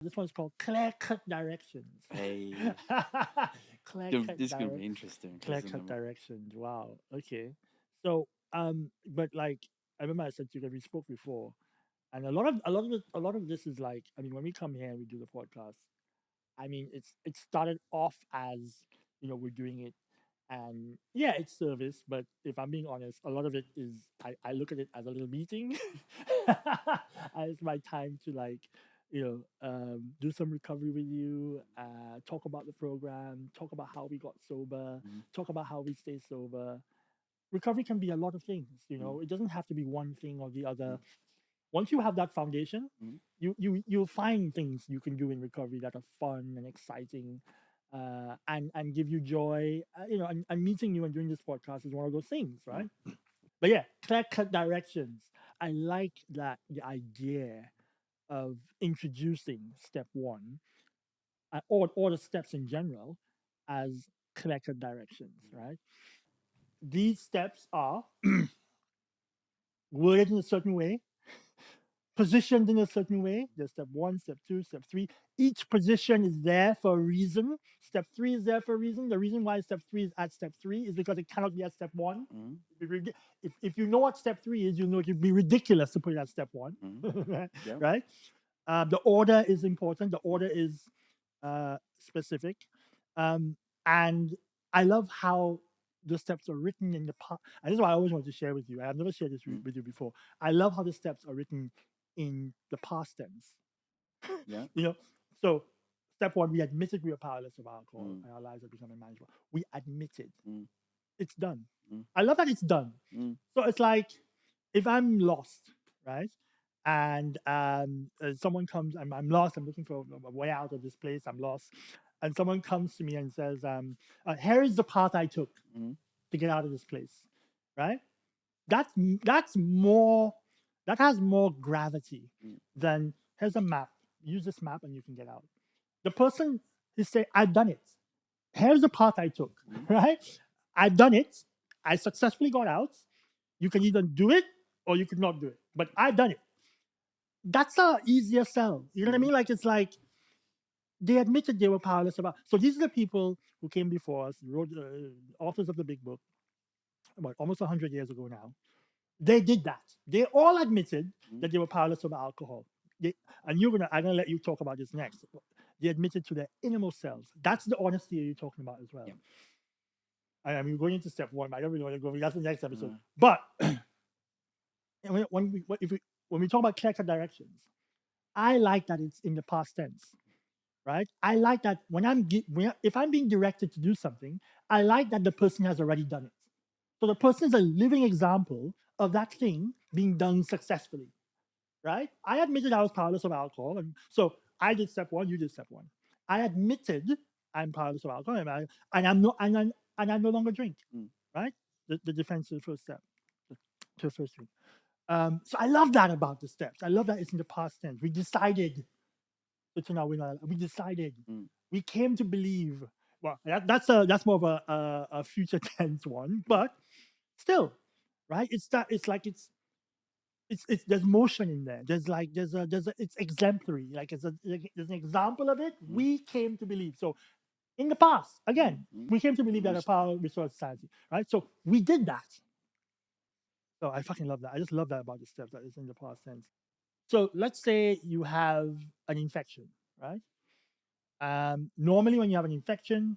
This one's called clear-cut directions. Hey, Clear-cut this could be interesting, isn't clear-cut it? directions. Wow. Okay. So, but like I remember I said to you that we spoke before, and a lot of this is like, I mean, when we come here and we do the podcast, I mean, it started off as, we're doing it, and yeah, it's service. But if I'm being honest, a lot of it is I look at it as a little meeting. It's my time to like, do some recovery with you, talk about the program, talk about how we got sober, Mm, talk about how we stay sober. Recovery can be a lot of things. mm, It doesn't have to be one thing or the other. mm, Once you have that foundation, mm, you'll find things you can do in recovery that are fun and exciting, and give you joy. And meeting you and doing this podcast is one of those things, mm, right? But yeah, clear cut directions. I like that the idea of introducing step one, or the steps in general, as clear cut directions, right? These steps are worded in a certain way, positioned in a certain way. There's step one, step two, step three. Each position is there for a reason. Step three is there for a reason. The reason why step three is at step three is because it cannot be at step one. mm, If you know what step three is, you know it would be ridiculous to put it at step one. mm. Yeah. Right? The order is important. The order is specific. And I love how the steps are written in the past. And this is what I always want to share with you. I've never shared this Mm, with you before. I love how the steps are written in the past tense. yeah. You know, so step one, we admitted we were powerless of alcohol Mm, and our lives are becoming manageable. We admitted mm, it's done. mm, I love that it's done. mm, So it's like if I'm lost, right? And someone comes, I'm lost, I'm looking for a way out of this place, I'm lost. And someone comes to me and says, here is the path I took mm, to get out of this place, right? That's that's more that has more gravity mm, than here's a map. Use this map and you can get out. The person is saying, I've done it. Here's the path I took, mm, right? I've done it. I successfully got out. You can either do it or you could not do it. But I've done it. That's a easier sell. You know what I mm, mean? Like it's like they admitted they were powerless about. So these are the people who came before us, wrote authors of the big book, about almost 100 years ago now. They did that. They all admitted mm. that they were powerless over alcohol. And I'm gonna let you talk about this next. They admitted to their innermost selves. That's the honesty you're talking about as well. Yeah. I mean, we're going into step one. I don't really want to go. That's the next episode. Mm, But when we talk about clear cut directions, I like that it's in the past tense, right? I like that if I'm being directed to do something, I like that the person has already done it. So the person is a living example of that thing being done successfully, right? I admitted I was powerless of alcohol, and so I did step one, you did step one. I admitted I'm powerless of alcohol, and I'm no and I no longer drink, mm, right? The defense to the first step, to the first thing. So I love that about the steps. I love that it's in the past tense. We decided to turn our will. We decided. mm, We came to believe. Well, that's more of a future tense one, mm, but still, right? It's there's motion in there. There's it's exemplary. There's an example of it. mm, We came to believe. So in the past, mm, again, mm. we came to believe that a Yes. power restored society, right? So we did that. So I fucking love that. I just love that about the steps that it's in the past tense. So let's say you have an infection, right? Normally, when you have an infection,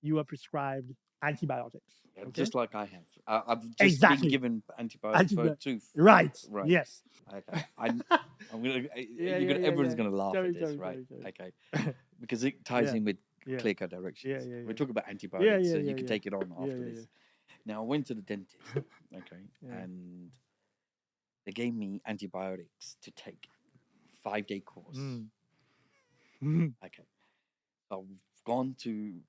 you are prescribed antibiotics. Yeah, Okay, just like I have. I've just been exactly. given antibiotics for a Antibiotic. tooth. Right. Right. Yes. Okay. I'm gonna. Yeah. You're gonna. Yeah. Yeah. Everyone's Yeah. gonna laugh Tell me. at Tell this, me. Tell right? me. Tell me. Okay. Because it ties Yeah. in with Yeah. clear cut directions. Yeah. We're talking about Yeah. antibiotics, Yeah. so Yeah. you can Yeah. take it on Yeah. after Yeah. this. Now I went to the dentist, okay, Yeah. and they gave me antibiotics to take 5-day course. Mm. Okay, so I've gone to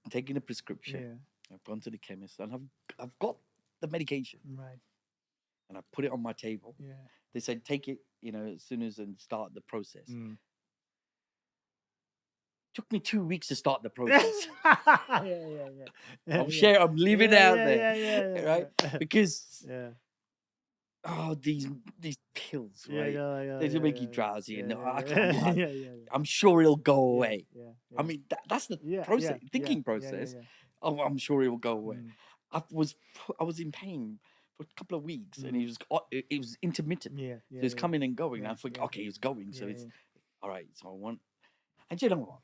taking a prescription. Yeah. I've gone to the chemist and I've got the medication Right. and I put it on my table. Yeah. They said take it, as soon as and start the process. Mm. Took me 2 weeks to start the Yeah. process. Yeah. I'm leaving it out there, right? Yeah. Because Yeah. oh, these pills, Yeah, right? yeah, yeah, They yeah, just make you yeah, drowsy, and yeah, I yeah, can't. yeah, yeah, yeah, I'm sure it'll go yeah, away. yeah, I yeah, mean, that's the yeah, process, yeah, thinking yeah, process. yeah. Oh, I'm sure it will go away. Mm, I was in pain for a couple of weeks, and mm, it was intermittent. yeah, So yeah, it's yeah, coming and going. yeah, I think, yeah, okay, it's going, so yeah, it's yeah. all right. So I want, and you know what?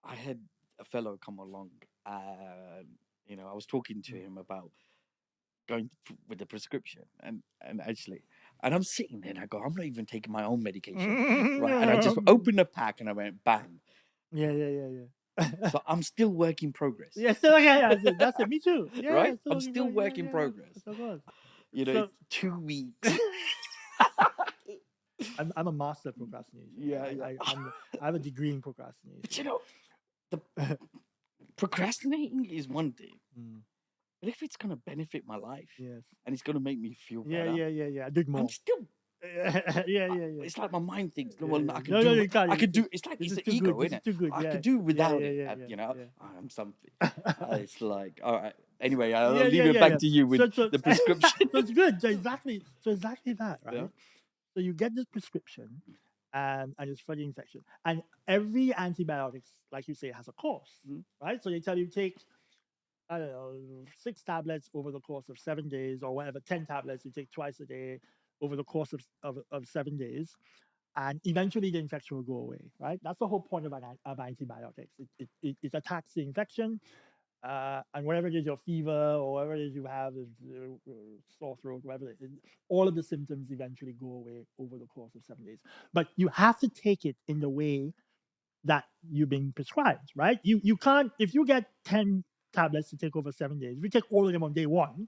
I had a fellow come along, and I was talking to Mm. him about going with the prescription, and actually, and I'm sitting there, and I go, I'm not even taking my own medication, right? And I just opened the pack, and I went bang. Yeah, yeah, yeah, yeah. So I'm still work in progress, Yeah, still, yeah, yeah, that's it. Me too. Yeah, right? yeah, still I'm looking still for, yeah, work in yeah, yeah. progress. So good. It's So 2 weeks. I'm a master of procrastination. Yeah, yeah. I have a degree in procrastination. But the procrastinating is one thing, Mm, but if it's gonna benefit my life yes. and it's gonna make me feel Yeah, better, yeah, yeah, yeah. I did I'm more. still. Yeah, yeah, yeah. It's like my mind thinks, Yeah, well, yeah. I can No, no, do. you can't. I could do. It's like This it's is the too ego, good. This isn't is it? too good. I Yeah. could do Yeah, without yeah, it. yeah, yeah, I'm something. It's like, all right. Anyway, yeah. I'll Yeah, leave yeah, it yeah, back yeah. to you with So, the prescription. so it's good. So exactly that, right? Yeah. So you get this prescription, and it's for the infection. And every antibiotics, like you say, has a course, Mhm. right? So they tell you take, I don't know, 6 tablets over the course of 7 days, or whatever, 10 tablets you take twice a day over the course of 7 days, and eventually the infection will go away, right? That's the whole point of antibiotics. It attacks the infection, and whatever it is, your fever or whatever it is you have, is sore throat, whatever it is, all of the symptoms eventually go away over the course of 7 days. But you have to take it in the way that you're being prescribed, right? You can't, if you get 10 tablets to take over 7 days, if you take all of them on day one,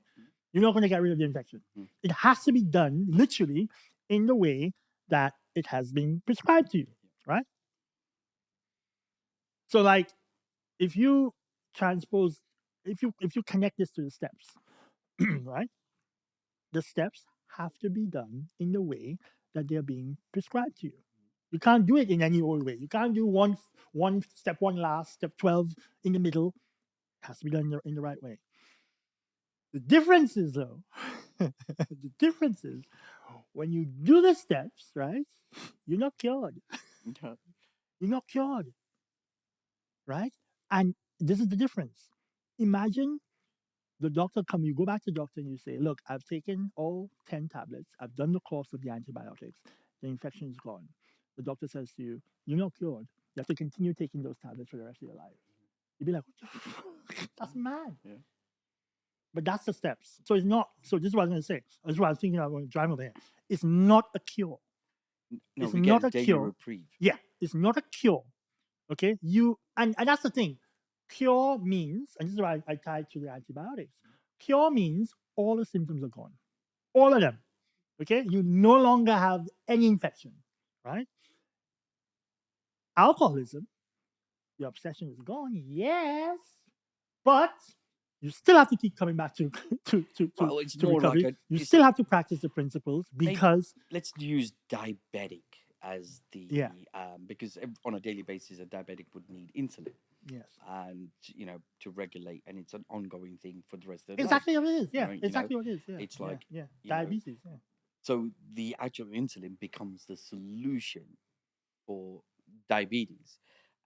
you're not going to get rid of the infection. Mhm. It has to be done literally in the way that it has been prescribed to you, right? So like if you transpose, if you connect this to the steps, right? The steps have to be done in the way that they're being prescribed to you. You can't do it in any old way. You can't do one step one last, step 12 in the middle. It has to be done in the right way. The difference is though, the difference is when you do the steps, right? You're not cured. Yeah. You're not cured, right? And this is the difference. Imagine the doctor come, you go back to the doctor and you say, look, I've taken all 10 tablets. I've done the course of the antibiotics. The infection is gone. The doctor says to you, you're not cured. You have to continue taking those tablets for the rest of your life. You'd be like, what the fuck? That's mad. Yeah. But that's the steps. So it's not, so this is what I was going to say. This is what I was thinking I was going to drive over here. It's not a cure. No, It's we not get a a daily cure. reprieve. Yeah, it's not a cure. Okay, and that's the thing. Cure means, and this is why I tied to the antibiotics. Cure means all the symptoms are gone, all of them. Okay, you no longer have any infection, right? Alcoholism, the obsession is gone, yes, but you still have to keep coming back to Well, it's to more like recovery. You it's still have to practice the principles because let's use diabetic as the Yeah. because on a daily basis a diabetic would need insulin yes, and to regulate, and it's an ongoing thing for the rest of their life. exactly what it is. Yeah, Right, exactly what it is. Yeah, it's yeah, like, yeah, you know, diabetes. Yeah. So the actual insulin becomes the solution for diabetes,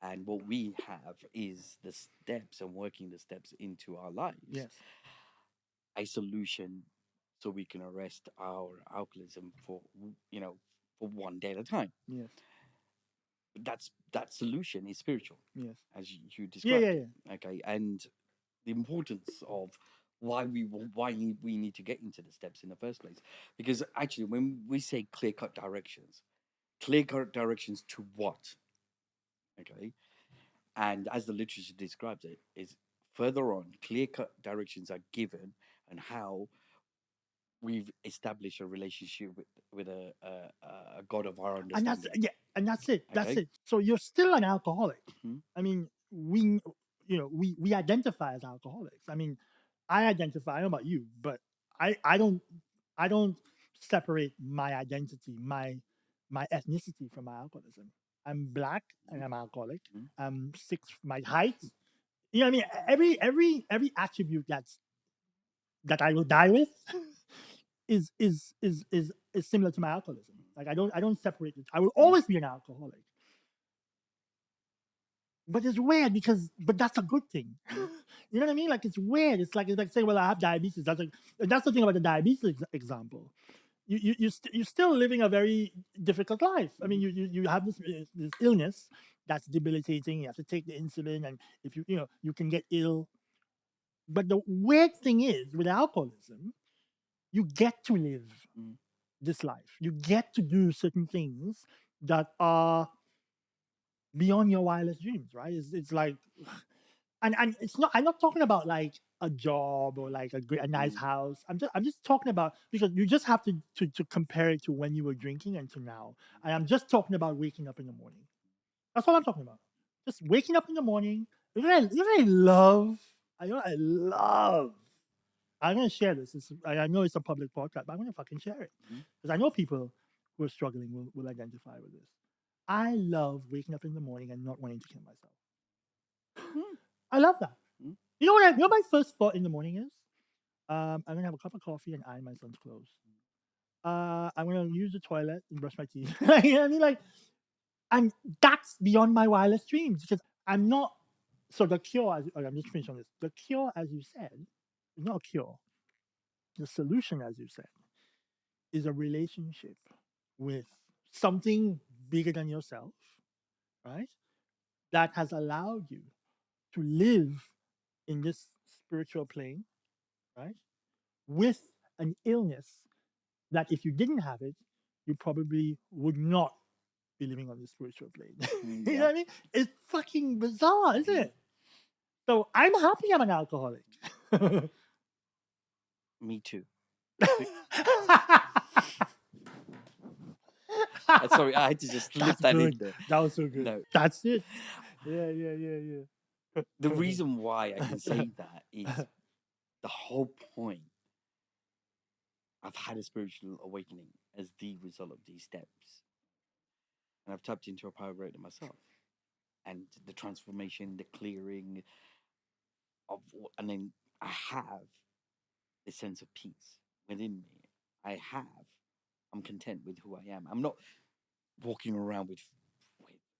and what we have is the steps and working the steps into our lives. Yes. A solution so we can arrest our alcoholism for for one day at a time. Yes. That solution is spiritual, Yes. as you Yeah. described. Yeah. Yeah. Okay, and the importance of why we need to get into the steps in the first place, because actually when we say clear cut directions to what? Okay, and as the literature describes it, is further on clear cut directions are given and how we've established a relationship with a God of our And that's understanding. and that's it. That's Okay. it. So you're still an alcoholic. Mhm. I mean, we identify as alcoholics. I mean, I identify. I don't know about you, but I don't separate my identity, my ethnicity from my alcoholism. I'm black and I'm alcoholic. Mhm. I'm 6. My height. You know what I mean? Every attribute that I will die with is similar to my alcoholism. Like I don't separate it. I will always be an alcoholic. But it's weird but that's a good thing. You know what I mean? Like it's weird. It's like saying, well, I have diabetes. That's the thing about the diabetes example. You're still living a very difficult life. I mean, you have this illness that's debilitating. You have to take the insulin, and if you can get ill. But the weird thing is with alcoholism, you get to live this life. You get to do certain things that are beyond your wildest dreams, right? It's like, and it's not. I'm not talking about like a job or like a nice house. I'm just talking about, because you just have to compare it to when you were drinking and to now. And I'm just talking about waking up in the morning. That's all I'm talking about. Just waking up in the morning. I love. I love. I'm gonna share this. I know it's a public podcast, but I'm gonna fucking share it because I know people who are struggling will identify with this. I love waking up in the morning and not wanting to kill myself. I love that. You know what? You know my first thought in the morning is, I'm gonna have a cup of coffee and iron my son's clothes. I'm gonna use the toilet and brush my teeth. You know what I mean? Like, and that's beyond my wildest dreams because I'm not. So the cure, I'm just finished on this. The cure, as you said, is not a cure. The solution, as you said, is a relationship with something bigger than yourself, right? That has allowed you to live in this spiritual plane, right? With an illness that if you didn't have it, you probably would not be living on the spiritual plane. You know what I mean? It's fucking bizarre, isn't it? So I'm happy I'm an alcoholic. Me too. Sorry, Sorry, I had to just slip that in there. That was so good. No. That's it. Yeah. The reason why I can say that is the whole point. I've had a spiritual awakening as the result of these steps. And I've tapped into a power greater than myself. And the transformation, the clearing and then I have this sense of peace within me. I'm content with who I am. I'm not walking around with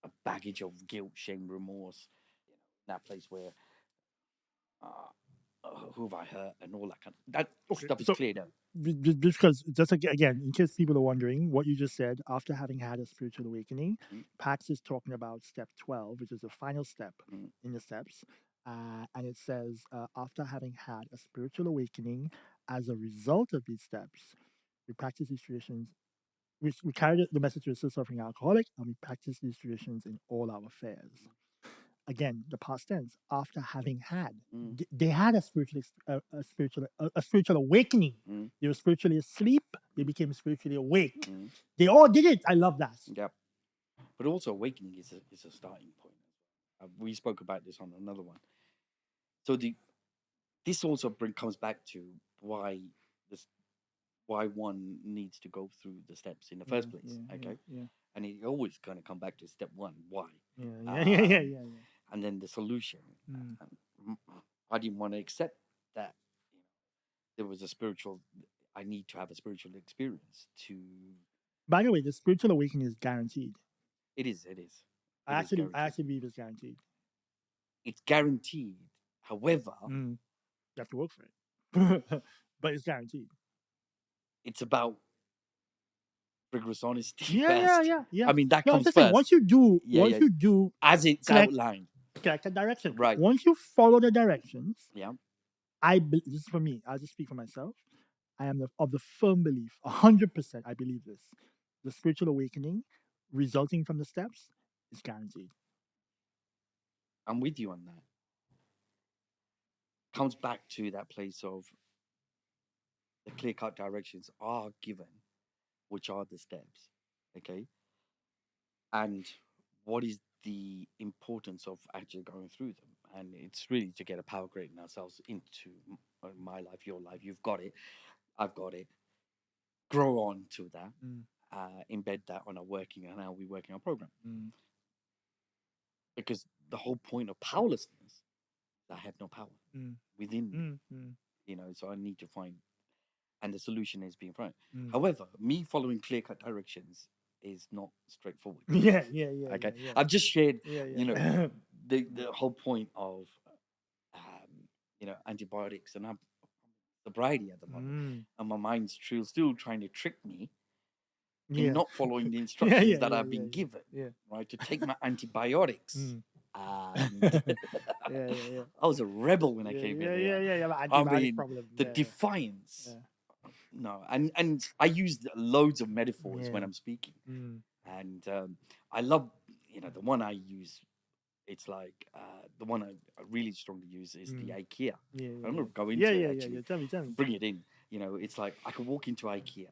a baggage of guilt, shame, remorse, that place where who have I hurt and all that kind of that stuff is cleared up. Because just again, in case people are wondering, what you just said, after having had a spiritual awakening, Pax is talking about step 12, which is the final step in the steps. And it says, after having had a spiritual awakening, as a result of these steps, we practice these traditions. We carry the message to a still suffering alcoholic, and we practice these traditions in all our affairs. Again, the past tense, after having had, they had a spiritual awakening. They were spiritually asleep. They became spiritually awake. They all did it. I love that. Yep. But also, awakening is a starting point. We spoke about this on another one. So this also comes back to why one needs to go through the steps in the first place. Okay. Yeah. And it always going to come back to step one. Why? Yeah. And then the solution. I didn't want to accept that there was I need to have a spiritual experience to. By the way, the spiritual awakening is guaranteed. It is. I actually believe it's guaranteed. It's guaranteed. However, you have to work for it, but it's guaranteed. It's about rigorous honesty. Yeah. I mean, that comes first. Once you do as it's outlined, correct the direction. Right. Once you follow the directions, yeah. This is for me. I'll just speak for myself. I am of the firm belief, 100%. I believe this. The spiritual awakening resulting from the steps is guaranteed. I'm with you on that. Comes back to that place of the clear-cut directions are given, which are the steps, okay? And what is the importance of actually going through them? And it's really to get a power greater than ourselves into my life, your life. You've got it. I've got it. Grow on to that. Embed that on our working and how we're working our program. Because the whole point of powerlessness is I have no power within me. So I need to find and the solution is being thrown. Mm. However, me following clear-cut directions is not straightforward. Yeah. Okay, I've just shared, Yeah. you know, the whole point of, antibiotics, and I'm sobriety at the moment, Mm. and my mind's still trying to trick me in Yeah. not following the Yeah. instructions Yeah. that Yeah. I've been Yeah. given, Yeah. right, to take my antibiotics. Mm. And Yeah. I was a rebel when I Yeah. came Yeah. in Yeah. here. Yeah. I Antibiotic mean, problem. the Yeah. defiance. Yeah. No, and I use loads of metaphors when Yeah. I'm speaking, Mm. and I love, the one I use. It's like the one I really strongly use is the Mm. IKEA. Yeah. I'm Yeah. gonna go Yeah. into it Yeah. actually, Yeah. Tell me. bring it in. It's like I could walk into IKEA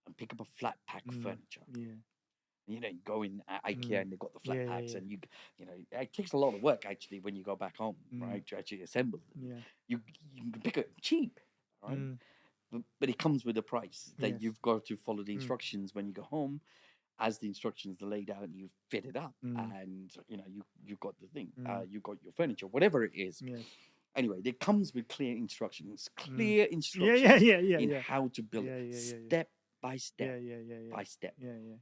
and pick up a flat pack Mm. furniture. Yeah. You go in at IKEA Mm. and they've got the flat Yeah. packs, Yeah. and it takes a lot of work actually when you go back home, Mm. right, to actually assemble them. Yeah. You can pick it cheap, right? Mm. But it comes with a price that Yes. you've got to follow the Mm. instructions when you go home, as the instructions are laid out, and you fit it up, Mm. and you got the thing, Mm. you got your furniture, whatever it is. Yes. Anyway, it comes with clear instructions, Mm. instructions Yeah. in how to build Yeah. it, Yeah. step by step Yeah. by step. Yeah.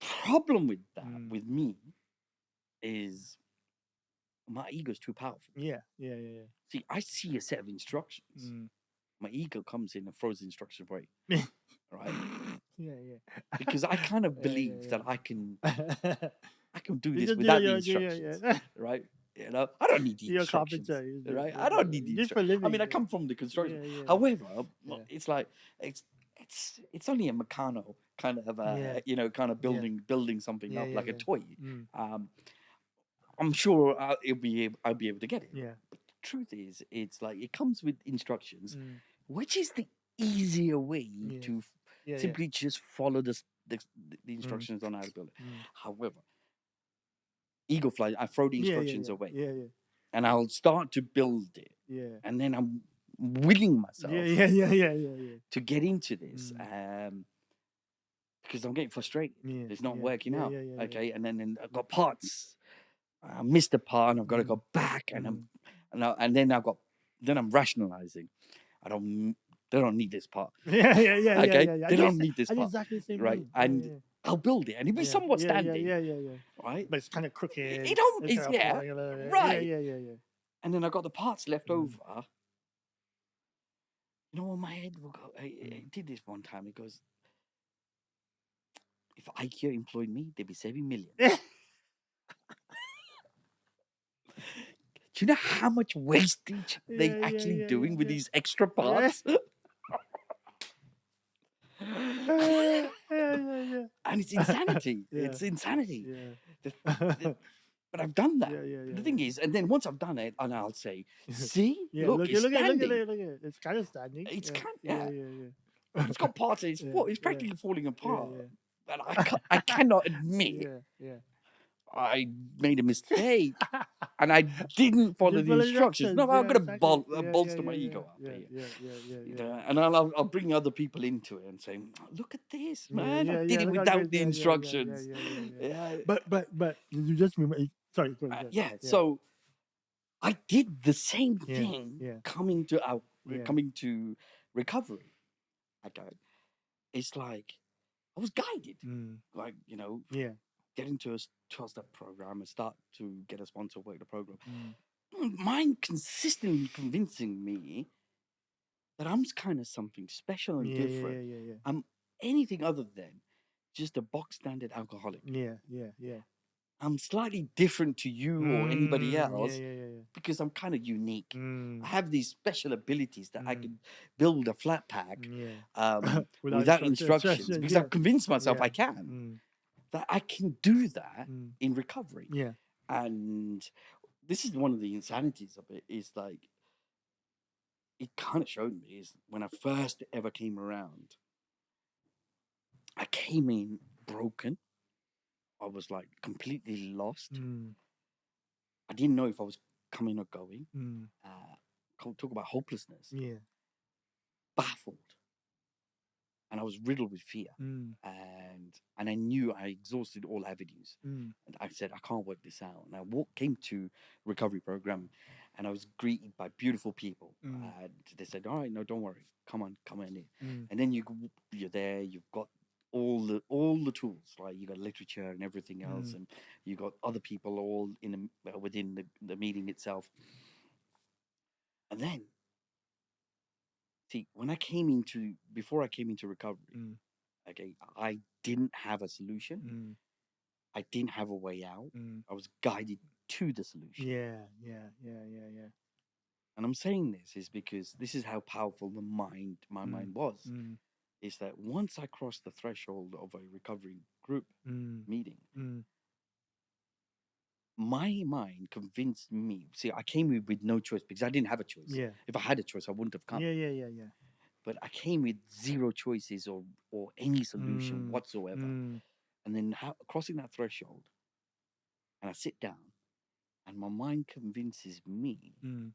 Problem with that, Mm. with me, is my ego's too powerful. Yeah. See, I see a set of instructions. Mm. My ego comes in and throws the instruction for you, right? Yeah. Because I kind of Yeah, believe that I can do You this just without the yeah. instructions, right? I don't need the You're a instructions, carpenter. right? I don't need the Just for instructions. I living. mean, I come from the construction. Yeah. However, Yeah. it's like it's only a mechano kind of Yeah. kind of building something up like a toy. Mm. I'm sure I'll be able to get it. Yeah. But the truth is, it's like it comes with instructions, Mm. which is the easier way Yeah. to Yeah. simply just follow the instructions on how to build it. Mm. However, ego flies, I throw the instructions Yeah. away, Yeah. and I'll start to build it, Yeah. and then I'm willing myself Yeah. to get into this, because I'm getting frustrated. Yeah. It's not Yeah. working Yeah. out. Yeah. Okay, and then I've got parts. I missed a part, and I've got to go back, Mm. and then I'm rationalizing. They don't need this part. Yeah. Okay, Yeah. they don't need this I did part, exactly the same right? thing. And I'll build it, and it'll be somewhat standing, Yeah. right? But it's kind of crooked. It don't. It's It's kind of yeah, falling a little bit. right. Yeah. And then I got the parts left Mm. over. My head will go. I did this one time. It goes, if IKEA employed me, they'd be saving millions. Do you know how much wastage they actually doing with these extra parts? Yeah. And it's insanity. Yeah. It's insanity. Yeah. But I've done that. Yeah. The thing is, and then once I've done it, and I'll say, "See, Yeah, look, it's standing. look at it. It's kind of standing. It's Yeah. It's got parts. It's practically falling apart." Yeah. And I cannot admit Yeah. I made a mistake, and I didn't follow the instructions. No, I'm gonna bolster my ego up here. Yeah. And I'll bring other people into it and say, "Look at this, man! I did it without the instructions." Yeah. But you just remember. Sorry. Go ahead. Yeah. So I did the same thing coming to recovery. Okay, it's like I was guided, like get into a 12-step program and start to get a sponsor, work the program. Mine consistently convincing me that I'm kind of something special and different. Yeah. I'm anything other than just a box standard alcoholic. Yeah. I'm slightly different to you or anybody else Yeah. because I'm kind of unique. I have these special abilities that I can build a flat pack without instructions because I've convinced myself I can. That I can do that in recovery. Yeah. And this is one of the insanities of it, is like, it kind of showed me is when I first ever came around, I came in broken. I was like completely lost. I didn't know if I was coming or going. Talk about hopelessness. Yeah. Baffled. And I was riddled with fear. And I knew I exhausted all avenues. And I said, I can't work this out. And I came to recovery program, and I was greeted by beautiful people. Mm. And they said, "All right, no, don't worry, come on in." Mm. And then you're there. You've got all the tools, right? You got literature and everything else, Mm. and you got other people all within the meeting itself. And then, see, when I came into before I came into recovery, Mm. okay, I didn't have a solution. Mm. I didn't have a way out. Mm. I was guided to the solution. Yeah. And I'm saying this is because this is how powerful my Mm. mind was. Mm. Is that once I crossed the threshold of a recovery group Mm. meeting, Mm. my mind convinced me. See, I came with no choice because I didn't have a choice. Yeah. If I had a choice, I wouldn't have come. Yeah. But I came with zero choices or any solution Mm. whatsoever. Mm. And then crossing that threshold, and I sit down, and my mind convinces me Mm.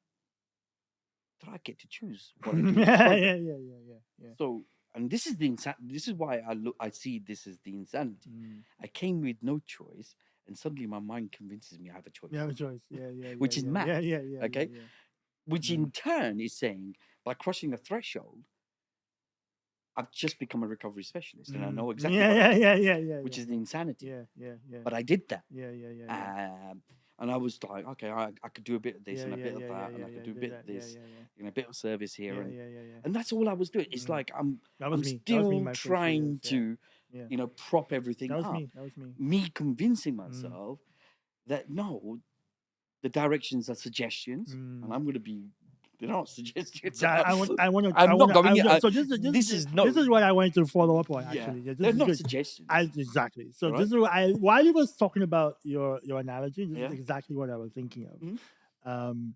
that I get to choose what I do in this Yeah. program. Yeah. So, and this is this is why I see this as the insanity. Mm. I came with no choice, and suddenly my mind convinces me I have a choice. You have a choice. Yeah. Which is mad. Yeah. Okay, which in turn is saying by crossing a threshold, I've just become a recovery specialist, and I know exactly what I do, Yeah. which is the insanity. Yeah. But I did that. Yeah. And I was like, okay, I could do a bit of this and a bit of that, and I could do a do bit that. of this, Yeah. a bit of service here, Yeah. and that's all I was doing. It's Mm. like I'm That was I'm me. That was me still my first few trying years. to Yeah. prop everything That was up. me. That was me. Me convincing myself that no, the directions are suggestions, and I'm going to be. They're not suggestions. I want to. I'm not going. So this is what I wanted to follow up on. Actually, Yeah, this they're is not good. suggestions. Exactly. So Right? this is what while you was talking about your analogy, this Yeah. is exactly what I was thinking of. Mhm.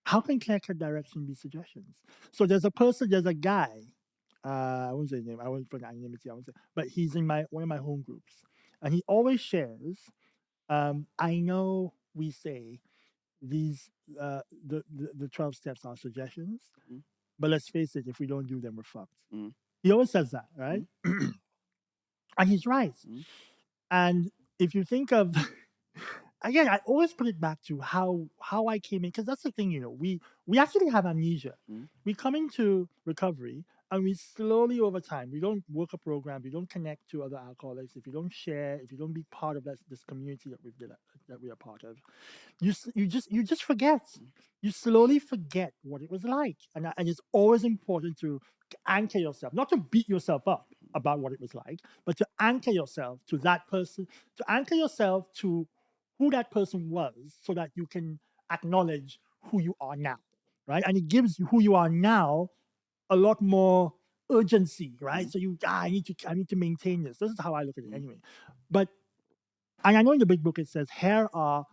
How can clear-cut direction be suggestions? So there's a guy. I won't say his name. I won't put anonymity. I won't say, but he's in one of my home groups, and he always shares. I know we say these the 12 steps are suggestions, Mhm. but let's face it, if we don't do them, we're fucked. Mhm. He always says that, right? And he's right. Mhm. And if you think of again, I always put it back to how I came in, because that's the thing, we actually have amnesia. Mhm. We come into recovery, and we slowly over time, we don't work a program, we don't connect to other alcoholics, if you don't share, if you don't be part of this community that we are part of, you just forget. You slowly forget what it was like, and it's always important to anchor yourself, not to beat yourself up about what it was like, but to anchor yourself to that person, to anchor yourself to who that person was, so that you can acknowledge who you are now, right? And it gives you who you are now a lot more urgency, right? So I need to maintain this. This is how I look at it anyway. But and I know in the big book it says here are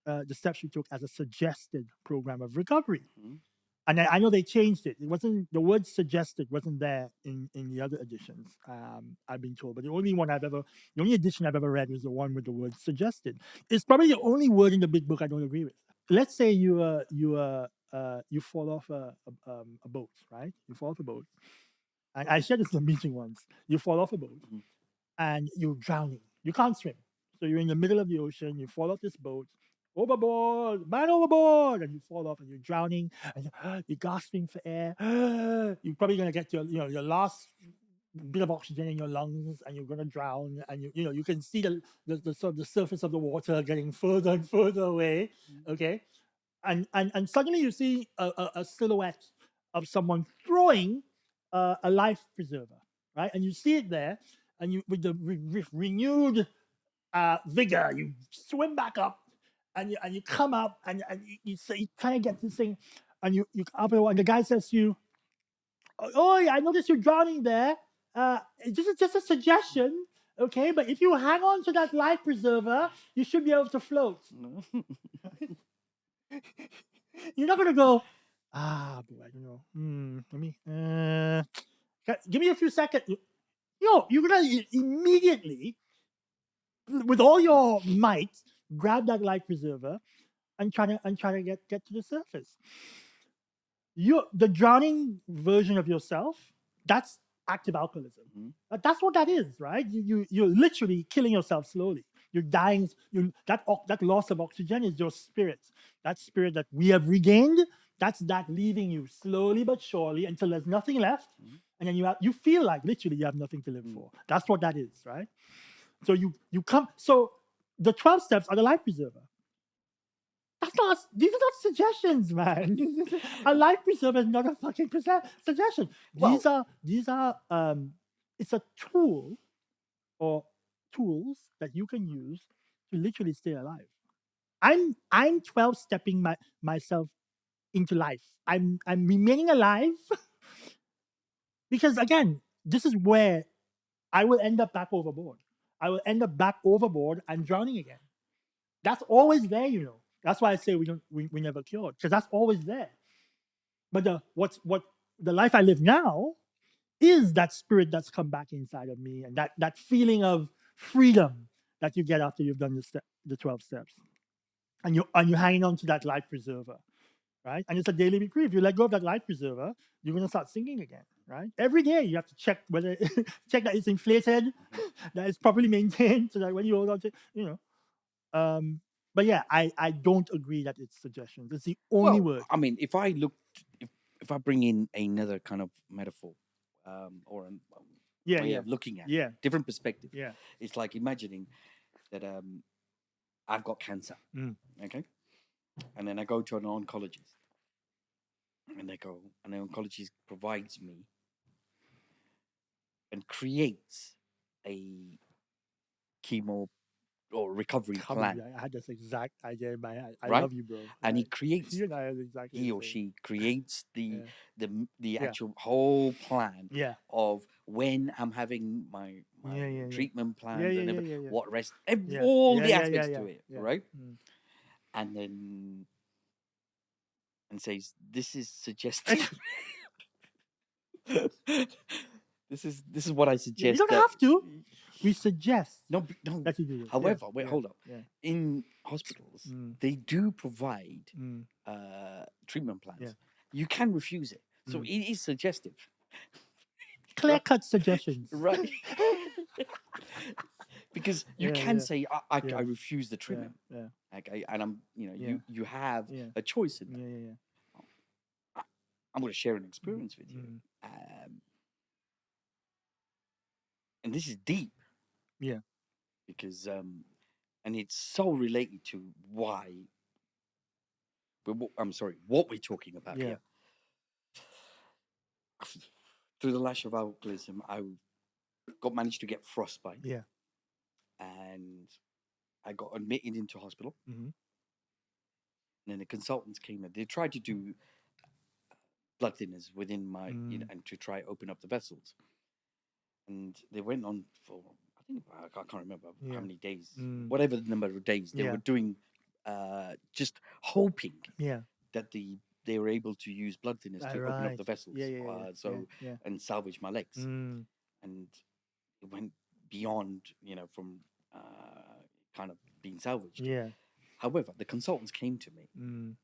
the steps we took as a suggested program of recovery. And I know they changed it. It wasn't, the word suggested wasn't there in the other editions. I've been told, but the only edition I've ever read was the one with the word suggested. It's probably the only word in the big book I don't agree with. Let's say you fall off a boat, right? You fall off a boat, and I shared this in a meeting once. You fall off a boat, and you're drowning. You can't swim, so you're in the middle of the ocean. You fall off this boat. Overboard, man overboard, and you fall off and you're drowning and you're gasping for air. You're probably gonna get your last bit of oxygen in your lungs, and you're gonna drown. And you can see the sort of the surface of the water getting further and further away. Okay, and suddenly you see a silhouette of someone throwing a life preserver, right? And you see it there, and you with the renewed vigor, you swim back up, and you come up, and you kind of get this thing, and you up, and the guy says to you, "Oh, I noticed you're drowning there. This is just a suggestion, okay? But if you hang on to that life preserver, you should be able to float." You're not gonna go, boy, I don't know. Let me give me a few seconds. You're gonna immediately, with all your might, grab that life preserver and try to get to the surface. The drowning version of yourself, that's active alcoholism. That's what that is, right? You're literally killing yourself slowly. You're dying. That loss of oxygen is your spirit. That spirit that we have regained. That's that leaving you slowly but surely until there's nothing left, Mhm. and then you feel like literally you have nothing to live Mm. for. That's what that is, right? So you come. So the 12 steps are the life preserver. That's not. These are not suggestions, man. A life preserver is not a fucking suggestion. Well, These are. It's a tool or tools that you can use to literally stay alive. I'm 12 stepping myself into life. I'm remaining alive because again, this is where I will end up back overboard. I will end up back overboard and drowning again. That's always there. That's why I say we never cured because that's always there. But what the life I live now is that spirit that's come back inside of me and that feeling of freedom that you get after you've done the 12 steps. And you're hanging on to that life preserver, right? And it's a daily reprieve. If you let go of that life preserver, you're gonna start sinking again, right? Every day you have to check whether check that it's inflated, that it's properly maintained, so that when you hold on to. But yeah, I don't agree that it's suggestions. It's the only well, word. I mean, if I bring in another kind of metaphor, or a Yeah, way yeah, of looking at it, yeah, different perspective, yeah. it's like imagining that I've got cancer, Mm. okay, and then I go to an oncologist, and the oncologist provides me and creates a chemo or recovery Can't believe plan, I had this exact idea in my head. I right? love you, bro. And he Like, creates you and I are exactly he the or same. she creates Yeah, the yeah, actual whole plan yeah, of when I'm having my yeah, yeah, yeah, treatment yeah, plans yeah, and yeah, everything, yeah, yeah, what rest, yeah, all yeah, the yeah, yeah, aspects yeah, to it, yeah. right? Mm. And then and says this is suggested. This is what I Yeah, you suggest don't that. have to. We suggest No. that you do this. Yeah, However, wait, yeah, hold up. yeah. In hospitals, Mm, they do provide mm, treatment yeah. plans. You can refuse it, so Mm. it is suggestive, Clear right? cut suggestions. Right. Because you Yeah, can yeah, say I yeah, refuse the yeah, treatment, yeah, okay, and yeah, you have yeah, a choice in that. yeah, yeah, I, I'm going to share an yeah. experience with you, Mm, um, and this is deep yeah, because and it's so related to why. I'm sorry, what we're talking about yeah, here. Through the lash of alcoholism, I got managed to get frostbite, yeah. and I got admitted into hospital. Mm-hmm. And then the consultants came in. They tried to do blood thinners within my, Mm, and to try open up the vessels. And they went on for I can't remember how yeah. many days, Mm, whatever the number of days they yeah, were doing, just hoping yeah. that they were able to use blood thinners All to open up right. the vessels, Yeah, yeah, yeah, yeah, so yeah. and salvage my legs. Mm, And it went beyond, from kind of being salvaged. yeah. However, the consultants came to me, Mm,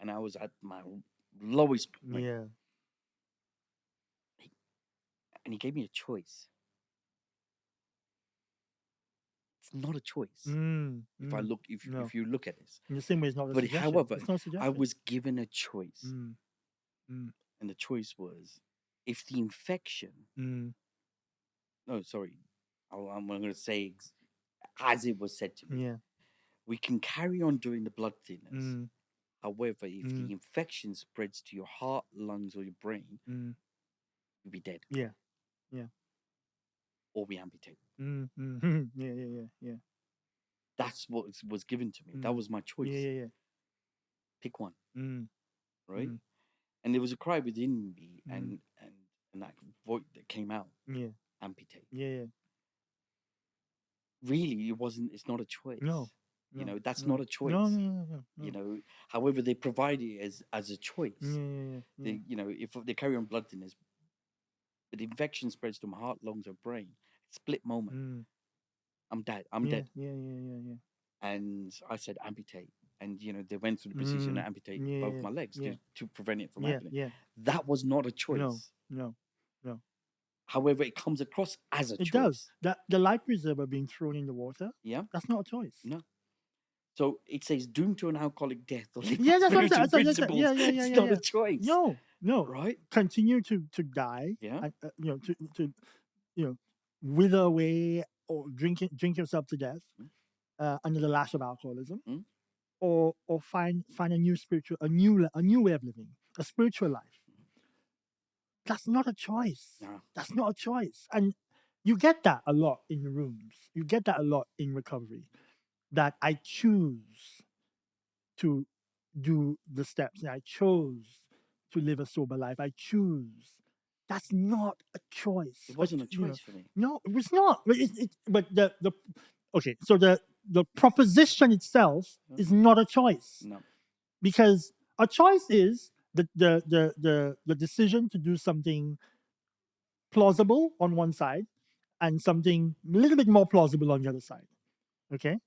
and I was at my lowest point, yeah. and he gave me a choice. It's not a choice Mm, if I mm. look No. if you look at this. In the same way, it's not a But suggestion. however, It's not a I suggestion. was given a choice, Mm, mm, and the choice was if the infection. mm, No, sorry, I'm going to say as it was said to me. yeah. We can carry on doing the blood thinners. Mm, However, if mm, the infection spreads to your heart, lungs, or your brain, mm, you'll be dead, yeah. Yeah. or we amputate. Mm, mm, yeah, yeah, yeah, yeah. That's what was given to me. That Mm, was my yeah, choice. yeah, yeah. Pick one, Mm, right? mm, And there was a cry within me, mm, and that voice that came out, yeah. amputate. Yeah, yeah. Really, it wasn't. It's not a choice. No. No. That's not No. a No, choice. no, no, no, no. However, they provide it as a Yeah, choice. yeah, yeah, If they carry on blood thinners, but the infection spreads to my heart, lungs, or brain, split yeah. moment. Mm, I'm dead. I'm yeah, dead. yeah, yeah, yeah, yeah. And I said amputate, and they went through the procedure and Mm, amputate both yeah, my legs yeah, to prevent it from yeah, happening. yeah. That was not a No, choice. no, no. However, it comes across as a It choice. does. That the life preserver being thrown in the water, Yeah. that's not a choice. No. So it says doomed to an alcoholic death or live Yeah, by that's what I'm saying. spiritual That's what- principles. yeah, yeah, yeah, It's yeah, not yeah. a choice. No. Right? Continue to die. Yeah. And, to wither away or drink yourself to death under the lash of alcoholism, Mm. or find a new a new way of living, a spiritual life. That's not a choice. No. That's not a choice. And you get that a lot in the rooms. You get that a lot in recovery. That I choose to do the steps. And I chose to live a sober life. I choose. That's not a choice. It wasn't a choice for me. No, it was not. But the okay. So the proposition itself is not a choice. No. Because a choice is the decision to do something plausible on one side and something a little bit more plausible on the other side. Okay?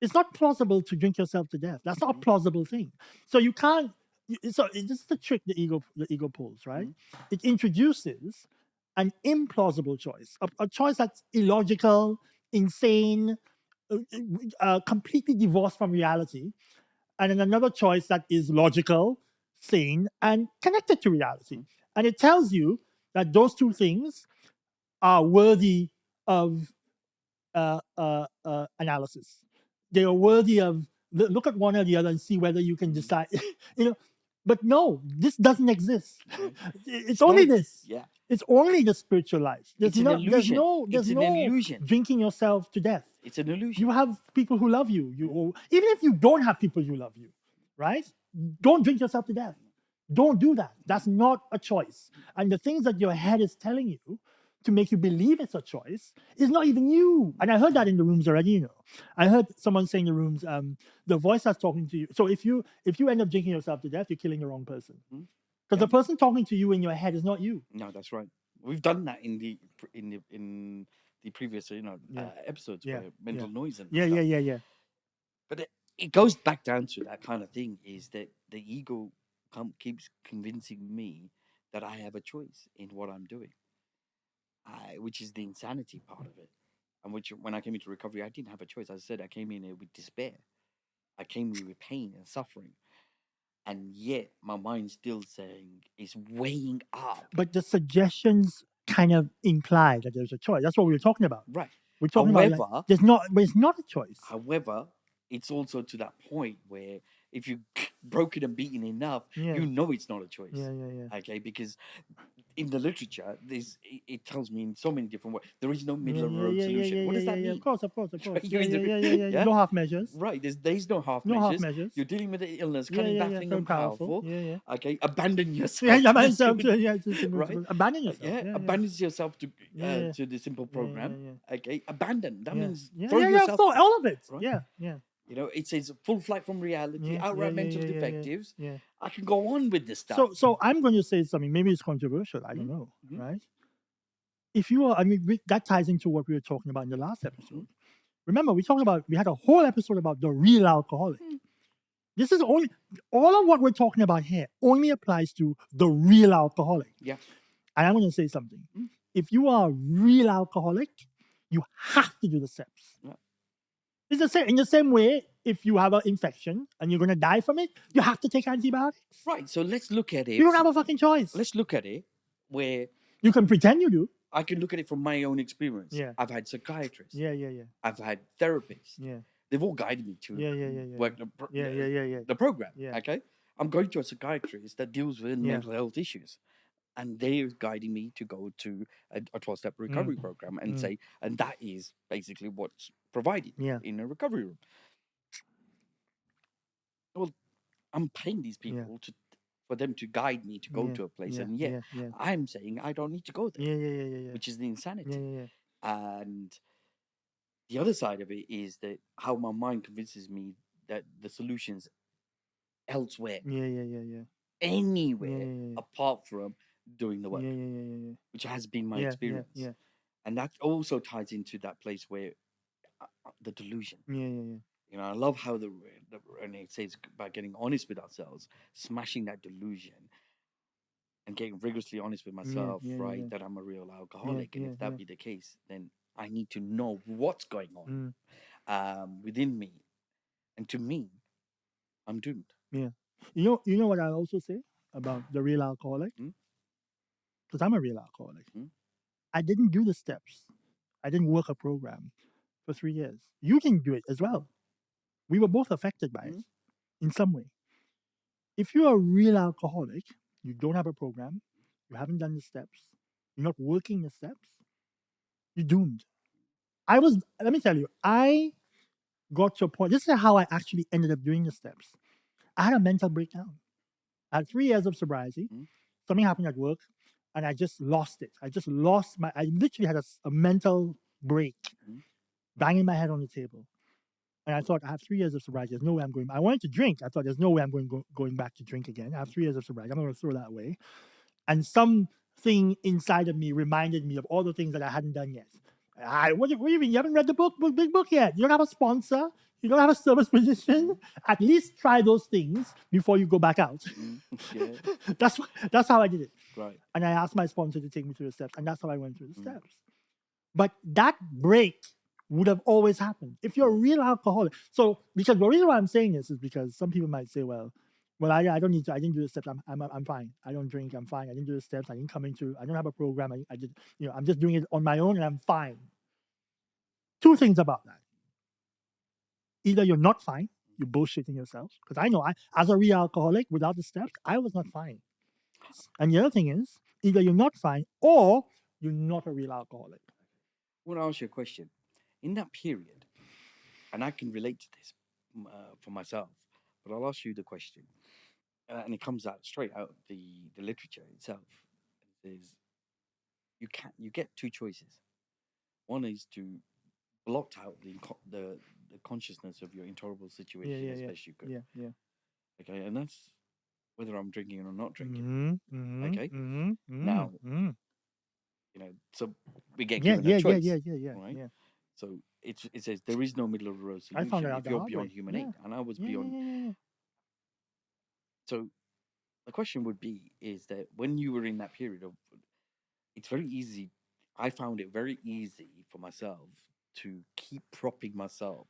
It's not plausible to drink yourself to death. That's not a plausible thing. So you can't. So this is the trick the ego pulls, right? It introduces an implausible choice, a choice that's illogical, insane, completely divorced from reality, and then another choice that is logical, sane, and connected to reality. And it tells you that those two things are worthy of analysis. They are worthy of look at one or the other and see whether you can decide. But no, this doesn't exist. It's only this. Yeah. It's only the spiritual life. It's an illusion. There's It's an no illusion. drinking yourself to death. It's an illusion. You have people who love you. Even if you don't have people who love you, right? Don't drink yourself to death. Don't do that. That's not a choice. And the things that your head is telling you to make you believe it's a choice is not even you. And I heard that in the rooms already. I heard someone saying in the rooms, the voice that's talking to you. So if you end up drinking yourself to death, you're killing the wrong person. Because the person talking to you in your head is not you. No, that's right. We've done that in the previous episodes where mental noise and stuff. Yeah. But it goes back down to that kind of thing, is that the ego keeps convincing me that I have a choice in what I'm doing, which is the insanity part of it. And which, when I came into recovery, I didn't have a choice. As I said, I came in here with despair. I came here with pain and suffering. And yet my mind's still saying, it's weighing up. But the suggestions kind of imply that there's a choice. That's what we were talking about. Right. We're talking about but it's not a choice. However, it's also to that point where if you broken and beaten enough, you know it's not a choice. Yeah. Okay, because in the literature, it tells me in so many different ways. There is no middle of the road solution. What does that mean? Of course. Yeah. No half measures. Right. There's no half No measures. half measures. You're dealing with the illness, cunning, baffling, and powerful. Yeah. Okay. Abandon yourself. Right. Abandon yourself. Abandon yourself to the simple program. Okay. Abandon. That means throw yourself. yourself. All of it. Right? Yeah. It says full flight from reality, outright mental defectives. Yeah. I can go on with this stuff. So I'm going to say something. Maybe it's controversial. I don't know. Right? If you are, that ties into what we were talking about in the last episode. Remember, we had a whole episode about the real alcoholic. This is all of what we're talking about here only applies to the real alcoholic. Yeah. And I'm going to say something. If you are a real alcoholic, you have to do the steps. Yeah. It's the same in the same way. If you have an infection and you're going to die from it, you have to take antibiotics. Right. So let's look at it. You don't have a fucking choice. Let's look at it where you can pretend you do. I can look at it from my own experience. Yeah. I've had psychiatrists. Yeah. I've had therapists. Yeah. They've all guided me to work the program. Yeah. Okay. I'm going to a psychiatrist that deals with mental health issues. And they're guiding me to go to a 12-step recovery program and say, and that is basically what's provided in a recovery room. Well, I'm paying these people for them to guide me to go to a place, and I'm saying I don't need to go there. Yeah. Which is the insanity. Yeah. And the other side of it is that how my mind convinces me that the solution's elsewhere. Yeah. Anywhere apart from doing the work, which has been my experience. Yeah. And that also ties into that place where the delusion. Yeah. I love how and it says about getting honest with ourselves, smashing that delusion. and getting rigorously honest with Yeah, myself, yeah, right, yeah, that I'm a real yeah, alcoholic. And yeah, if that yeah. be the case, then I need to know what's going on Mm, within me. And to me, I'm doomed. yeah. You know what I also say about the real alcoholic? Mm, Because I'm a real alcoholic. mm, I didn't do the steps. I didn't work a program for 3 years. You didn't do it as well. We were both affected by it mm. in some way. If you're a real alcoholic, you don't have a program, you haven't done the steps, you're not working the steps, you're doomed. Let me tell you, I got to a point. This is how I actually ended up doing the steps. I had a mental breakdown. I had 3 years of sobriety. Mm. Something happened at work, and I just lost it. I literally had a mental break, Mm. banging my head on the table. And I thought, I have 3 years of sobriety. There's no way I'm going. I wanted to drink. I thought, there's no way I'm going back to drink again. I have 3 years of sobriety. I'm not going to throw that away. And something inside of me reminded me of all the things that I hadn't done yet. What do you mean? You haven't read the big book yet? You don't have a sponsor? You don't have a service position? At least try those things before you go back out. Mm. Yeah. That's how I did it. Right. And I asked my sponsor to take me through the steps, and that's how I went through the Mm. steps. But that break would have always happened if you're a real alcoholic. So, because the reason why I'm saying this is because some people might say, well, I don't need to. I didn't do the steps. I'm fine. I don't drink. I'm fine. I didn't do the steps. I didn't come into. I don't have a program. I did. I'm just doing it on my own, and I'm fine. Two things about that: either you're not fine, you're bullshitting yourself. Because I know, as a real alcoholic, without the steps, I was not fine. And the other thing is, either you're not fine or you're not a real alcoholic. I want to ask you a question. In that period, and I can relate to this for myself, but I'll ask you the question. And it comes out straight out of the literature itself. It says you get two choices. One is to blot out the consciousness of your intolerable Yeah, situation yeah, as yeah, best you could. yeah, yeah. Okay, and that's whether I'm drinking or not drinking. Mm-hmm, mm-hmm, Okay, mm-hmm, now mm-hmm. so we get Yeah, given a yeah, yeah, choice, yeah, yeah, yeah, right? yeah. So it says there is no middle of the road I found solution it out if the you're hard beyond way. human Yeah, aid, and I was yeah, yeah, beyond. yeah, yeah, yeah. So the question would be is that when you were in that period of, it's very easy. I found it very easy for myself to keep propping myself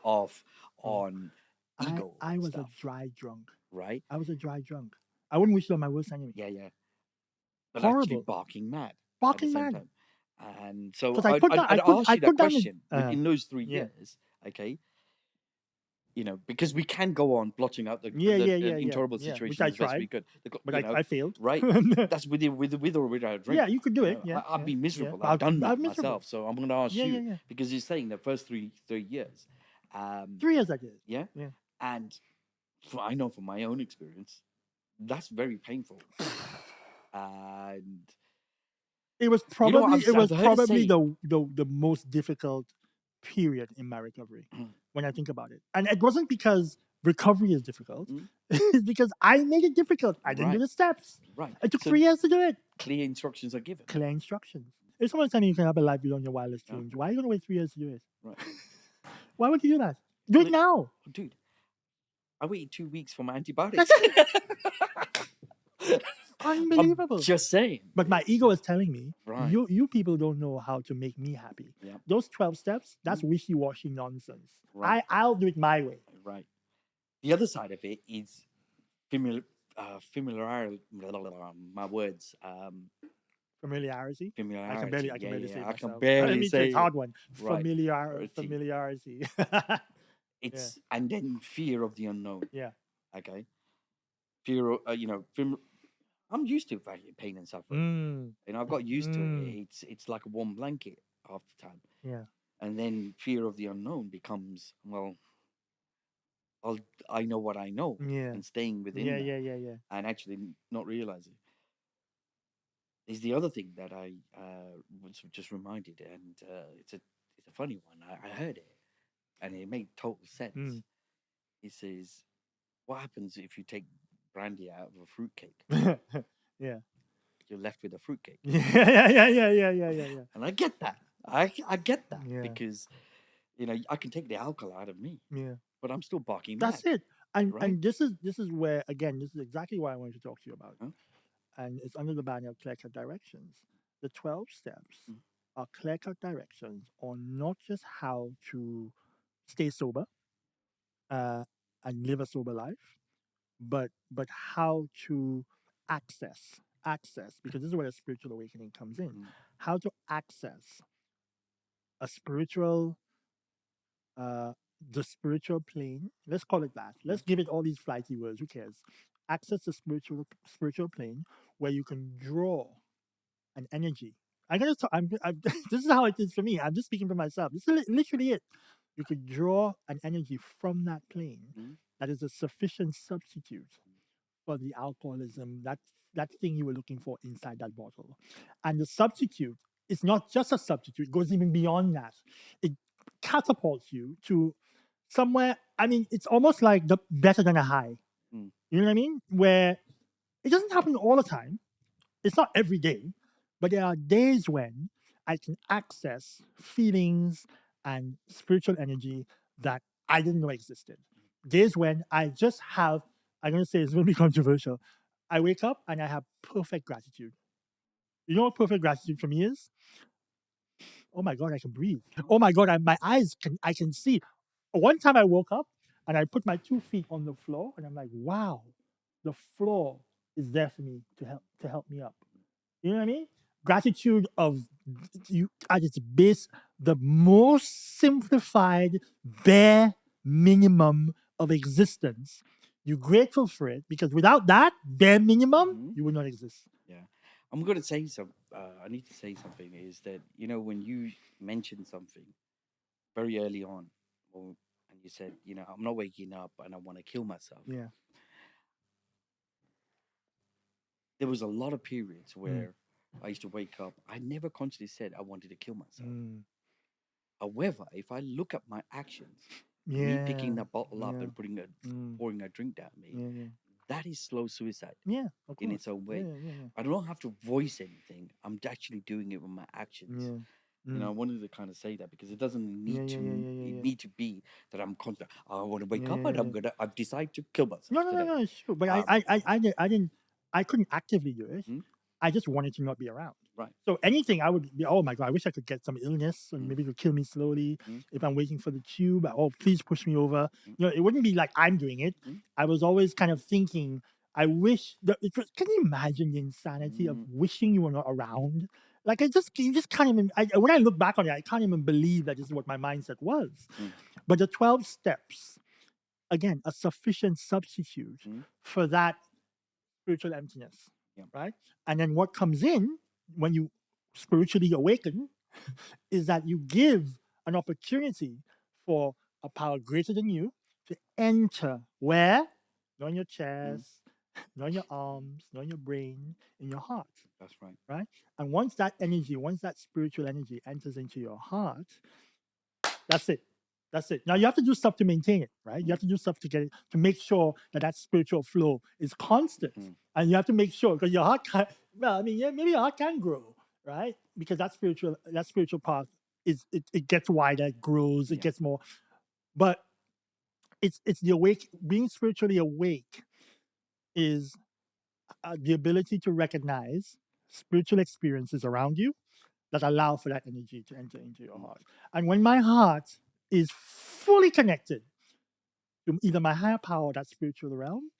off Bro, on I ego I was a stuff, dry drunk. right? I was a dry drunk. I wouldn't wish it on my worst enemy. Yeah, yeah. But actually Horrible, barking mad at the barking same mad. time. And so Because I put that, I'd ask I you that put down the. question within those three Yeah, years, okay? Because we can go on blotting out yeah, yeah, the yeah, yeah, intolerable yeah. Which situation I as best tried, we could. but I failed. Right? That's with or without a drink. Yeah, you could do it. Yeah, I'd yeah, be yeah. miserable. I've But done I'm that miserable. myself. So I'm going to ask Yeah, yeah, you yeah. because you're saying the first three years, um, 3 years I did it. yeah, Yeah. and I know from my own experience, that's very painful. And It was you know what probably I've heard a saying. the most difficult period in my recovery when I think about it. And it wasn't because recovery is difficult. Mm, It's because I made it difficult. I didn't do right, the steps. right. It took So 3 years to do it. clear instructions are given. Clear instructions. If someone's telling you can have a life beyond your wildest Oh, dreams, why are you going to wait 3 years to do it? right. Why would you do that? Do it now. Dude, I waited 2 weeks for my antibiotics. That's it. Unbelievable. I'm just saying. But my ego is telling me, Right. you people don't know how to make me happy. Yeah. Those 12 steps, that's wishy-washy nonsense. Right. I'll do it my way. Right. The other side of it is familiarity. My words. Familiarity. Familiarity. I can barely say it I can myself. barely say it's a hard one. Right. Familiarity. It's and then fear of the unknown. Yeah. Okay. Fear of I'm used to pain and suffering. And I've got used to it. It's like a warm blanket half the time. Yeah. And then fear of the unknown becomes, well, I know what I know, and staying within that, Yeah. and actually not realizing. Is the other thing that I was just reminded, and it's a funny one. I heard it, and it made total sense. It says, "What happens if you take brandy out of a fruitcake?" Yeah. You're left with a fruitcake. Yeah. And I get that. I get that Yeah. because I can take the alcohol out of me, Yeah. but I'm still barking. That's it. And right? and this is where, again, this is exactly what I wanted to talk to you about. Huh? and it's under the banner of clear cut directions. The 12 steps Mm. are clear cut directions on not just how to stay sober uh, and live a sober life, but how to access, because this is where the spiritual awakening comes in. Mm. How to access a spiritual uh, the spiritual plane. Let's call it that. Yeah. Let's give it all these flighty words. Who cares? Access the spiritual plane where you can draw an energy. I'm gonna. I'm this is how it is for me. I'm just speaking for myself. This is literally it. You could draw an energy from that plane Mm. that is a sufficient substitute for the alcoholism, that thing you were looking for inside that bottle. And the substitute is not just a substitute, it goes even beyond that. It catapults you to somewhere. I mean, it's almost like the better than a high. Mm. You know what I mean? Where it doesn't happen all the time. It's not every day, but there are days when I can access feelings and spiritual energy that I didn't know existed. Days when I just have, I'm going to say it's going to be controversial. I wake up and I have perfect gratitude. You know what perfect gratitude for me is? Oh my God, I can breathe. Oh my God, I can see. One time I woke up and I put my 2 feet on the floor and I'm like, wow, the floor is there for me to help me up. You know what I mean? Gratitude of you at its base, the most simplified, bare minimum of existence. You're grateful for it because without that bare minimum, Mhm. you would not exist. Yeah, I'm going to say some. I need to say something. Is that when you mentioned something very early on, and you said I'm not waking up and I want to kill myself. Yeah. There was a lot of periods Mm. where I used to wake up. I never consciously said I wanted to kill myself. Mm. However, if I look at my actions, me picking Yeah. that bottle up Yeah. and Mm. pouring a drink down me, Yeah. Yeah. that is slow suicide Yeah. Of in course. its own Yeah. way. Yeah. I don't have to voice anything. I'm actually doing it with my actions. Yeah. Yeah. I wanted to kind of say that because it doesn't Yeah. need Yeah. to. Yeah. Yeah. It Yeah. need to be that I'm constant. I want to wake Yeah. up Yeah. and Yeah. I've decided to kill myself No, no, no, today. no, it's true. But Um, I couldn't actively do it. mm, I just wanted to not be around. right. So anything I would be, oh my God, I wish I could get some illness and Mm, maybe it would kill me slowly. mm, If I'm waiting for the tube, oh, please push me over. mm, It wouldn't be like I'm doing it. mm, I was always kind of thinking, I wish that can you imagine the insanity of mm, wishing you were not around? Like you just can't even, when I look back on it, I can't even believe that this is what my mindset was. mm, But the 12 steps, again, a sufficient substitute mm, for that spiritual emptiness, yeah. right? And then what comes in when you spiritually awaken is that you give an opportunity for a power greater than you to enter where? Not in your Mm, chest, not in your arms, not in your brain, in your heart, that's right. right? And once that energy, once that spiritual energy enters into your heart, that's it. That's it. Now you have to do stuff to maintain it, right? You have to do stuff to get it to make sure that that spiritual flow is constant, Mm, and you have to make sure because your heart can. Well, I mean, yeah, maybe your heart can grow, right? Because that spiritual path it gets wider, it grows, it yeah. gets more. But it's the awake being spiritually awake is the ability to recognize spiritual experiences around you that allow for that energy to enter into your Mm, heart. And when my heart is fully connected to either my higher power or that spiritual realm,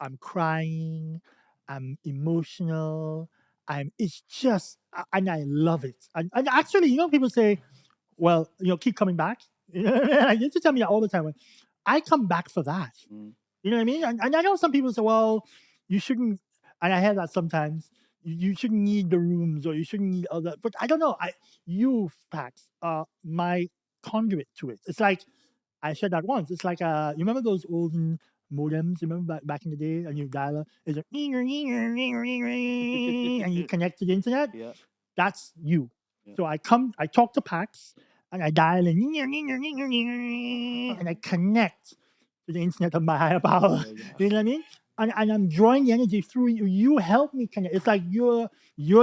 I'm crying, I'm emotional, it's just, and I love it. And actually, people say, well, keep coming back. I used to tell me that all the time. I come back for that. mm, You know what I mean? And I know some people say, well, you shouldn't, and I hear that sometimes, you shouldn't need the rooms or you shouldn't need other, but I don't know. You, Pax, are my conduit to it. It's like, I shared that once. It's like, you remember those olden modems? You remember back in the day? And you dial up, it's a, and you connect to the internet? yeah. That's you. Yeah. So I talk to Pax, and I dial in, and I connect to the internet of my higher power. Yeah. You know what I mean? And I'm drawing the energy through you. You help me connect. It's like you're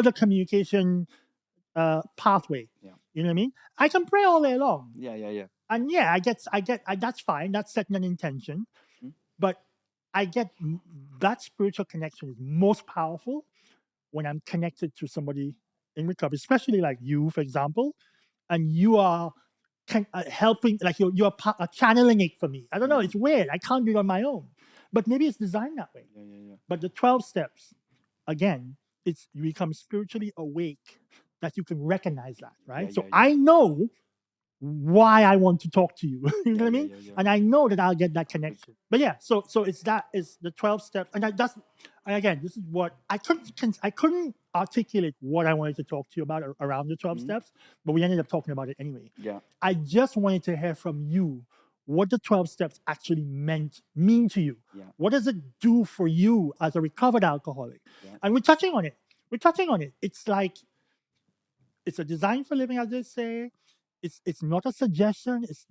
the communication pathway. Yeah. You know what I mean? I can pray all day long. Yeah. And yeah, I get, that's fine. That's setting an intention. Mm. But I get that spiritual connection is most powerful when I'm connected to somebody in recovery, especially like you, for example, and you are helping, like you're channeling it for me. I don't know, it's weird. I can't do it on my own, but maybe it's designed that way. Yeah. But the 12 steps, again, it's you become spiritually awake that you can recognize that, right? So Yeah. I know why I want to talk to you. You know what I mean? Yeah. And I know that I'll get that connection. But yeah, so it's the 12 steps, and that's and again, this is what I couldn't articulate what I wanted to talk to you about around the 12 steps, but we ended up talking about it anyway. Yeah. I just wanted to hear from you what the 12 steps actually mean to you. Yeah. What does it do for you as a recovered alcoholic? Yeah. And we're touching on it. It's like it's a design for living, as they say. It's not a suggestion. It's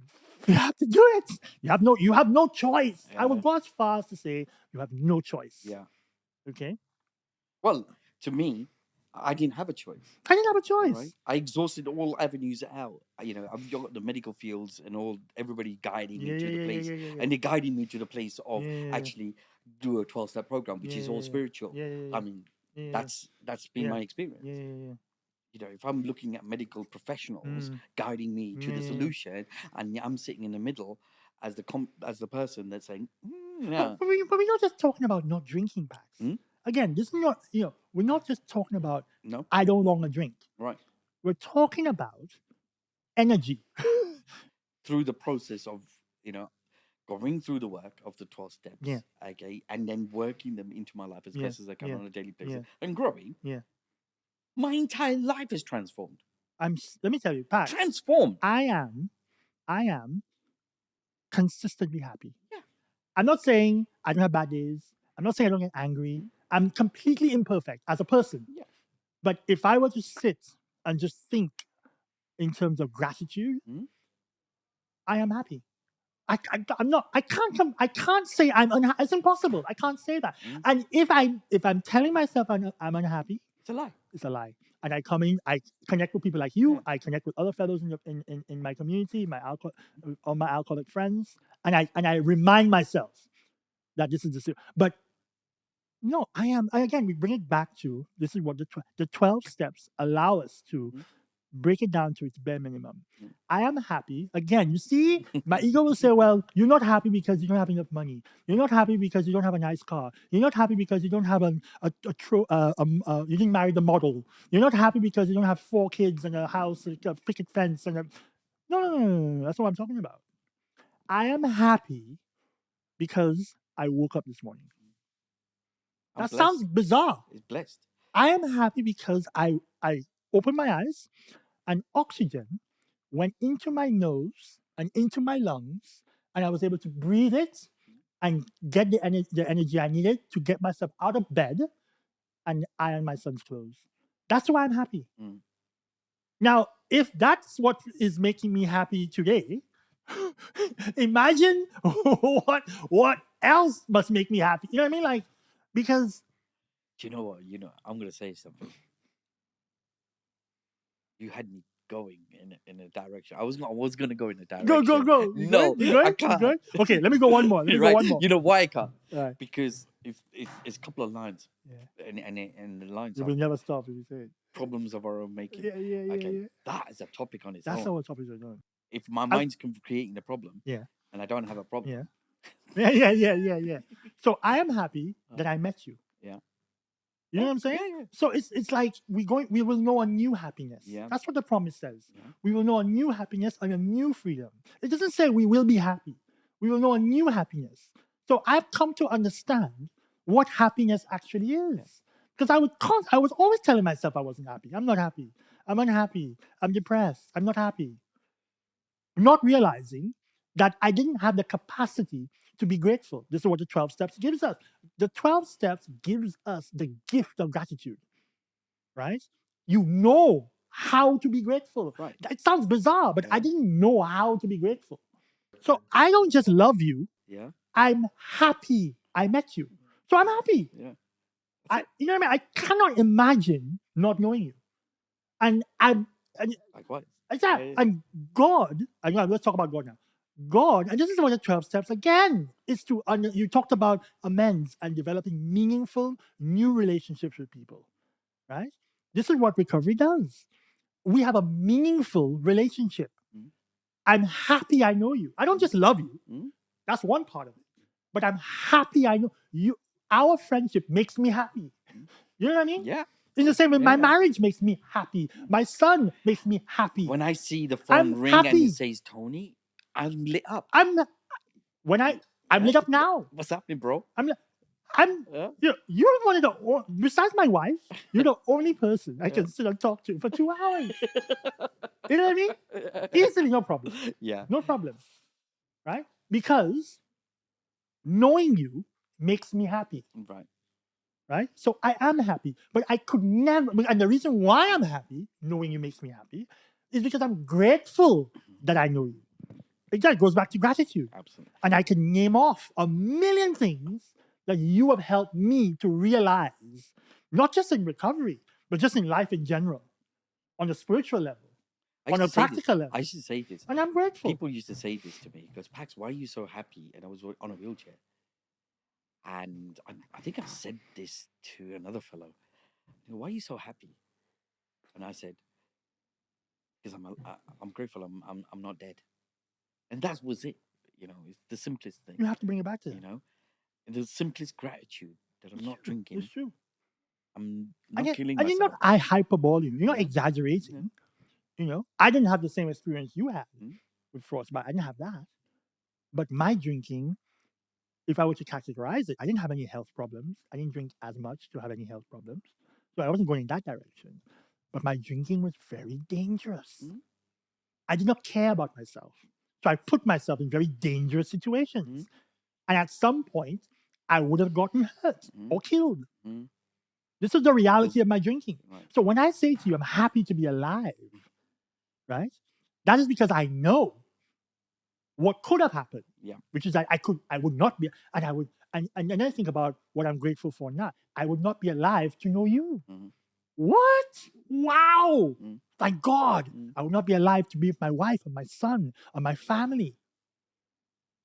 you have to do it. You have no choice. I would go as far as to say you have no choice. Yeah. Okay. Well, to me, I didn't have a choice. I didn't have a choice. Right? I exhausted all avenues out. I've got the medical fields and everybody guiding me to the place, and they're guiding me to the place of actually do a 12-step program, which is all spiritual. I mean, that's been my experience. If I'm looking at medical professionals guiding me to the solution, and I'm sitting in the middle as the person that's saying, yeah. But we're not just talking about not drinking, Pax. Again, this is not, we're not just talking about, No. I don't longer drink. Right. We're talking about energy. Through the process of, going through the work of the 12 steps, okay, and then working them into my life as best as I can on a daily basis and growing. Yeah. My entire life is transformed. Let me tell you, Pat. Transformed. I am consistently happy. Yeah. I'm not saying I don't have bad days. I'm not saying I don't get angry. I'm completely imperfect as a person. Yeah. But if I were to sit and just think in terms of gratitude, I am happy. I'm not. I can't say I'm unhappy. It's impossible. I can't say that. And if I'm telling myself I'm unhappy, it's a lie. It's a lie. And I come in. I connect with people like you. I connect with other fellows in my community, all my alcoholic friends, and I remind myself that this is the. But no, again, we bring it back to this is what the 12 steps allow us to break it down to its bare minimum. I am happy. Again, you see, my ego will say, well, you're not happy because you don't have enough money. You're not happy because you don't have a nice car. You're not happy because you don't have you didn't marry the model. You're not happy because you don't have 4 kids and a house, a picket fence, and no. That's what I'm talking about. I am happy because I woke up this morning. That sounds bizarre. It's blessed. I am happy because I opened my eyes and oxygen went into my nose and into my lungs, and I was able to breathe it and get the energy I needed to get myself out of bed and iron my son's clothes. That's why I'm happy. Now, if that's what is making me happy today, imagine what else must make me happy. You know what I mean? Like, because you know what? I'm gonna say something. You had me going in a direction. I was gonna go in a direction. Go. No, I can't. Okay, let me go one more. Go one more. You know why I can't? Right. Because if it's a couple of lines, and the lines we will never stop if you say it. Problems of our own making. Yeah. That is a topic on its own. That's not what topics are doing. If my mind's creating a problem, and I don't have a problem, yeah. So I am happy that I met you. Yeah. You know what I'm saying? Yeah. So it's like we will know a new happiness. Yeah. That's what the promise says. Yeah. We will know a new happiness and a new freedom. It doesn't say we will be happy. We will know a new happiness. So I've come to understand what happiness actually is. Because I was always telling myself I wasn't happy. I'm not happy. I'm unhappy. I'm depressed. I'm not happy. Not realizing that I didn't have the capacity to be grateful. This is what the 12 steps gives us. The 12 steps gives us the gift of gratitude, right? You know how to be grateful. Right. It sounds bizarre, but I didn't know how to be grateful. So I don't just love you. Yeah. I'm happy I met you. So I'm happy. Yeah. You know what I mean? I cannot imagine not knowing you. And likewise. And God, let's talk about God now. God, and this is what the 12 steps again is to, you talked about amends and developing meaningful new relationships with people, right? This is what recovery does. We have a meaningful relationship. Mm. I'm happy I know you. I don't just love you. Mm. That's one part of it. But I'm happy I know you. Our friendship makes me happy. You know what I mean? Yeah. In the same way, my Yeah. marriage makes me happy. My son makes me happy. When I see the I'm phone ring and happy. it says Tony, I'm lit up. I'm lit up now. What's happening, bro? I'm Yeah. you're one of the besides my wife, you're the only person I can sit and talk to for 2 hours. You know what I mean? Easily, no problem. Yeah. No problem. Right? Because knowing you makes me happy. Right. Right? So I am happy. But I could never, and the reason why I'm happy, knowing you makes me happy, is because I'm grateful that I know you. It goes back to gratitude. Absolutely. And I can name off a million things that you have helped me to realize, not just in recovery, but just in life in general, on a spiritual level, on a practical level. I used to say this. And I'm grateful. People used to say this to me because, Pax, why are you so happy? And I was on a wheelchair. And I think I said this to another fellow. Why are you so happy? And I said, because I'm grateful I'm not dead. And that was it. It's the simplest thing. You have to bring it back to that. The simplest gratitude that I'm not drinking. It's true. I'm not killing and myself. you're not hyperbole. You're not Yeah. exaggerating. I didn't have the same experience you had with frostbite. I didn't have that. But my drinking, if I were to categorize it, I didn't have any health problems. I didn't drink as much to have any health problems. So I wasn't going in that direction. But my drinking was very dangerous. I did not care about myself. So I put myself in very dangerous situations. And at some point, I would have gotten hurt or killed. This is the reality of my drinking. Right. So when I say to you, I'm happy to be alive, right? That is because I know what could have happened. Yeah. Which is that I would not be, and I would, and then I think about what I'm grateful for now. I would not be alive to know you. What? Wow! Thank God, I would not be alive to be with my wife and my son and my family.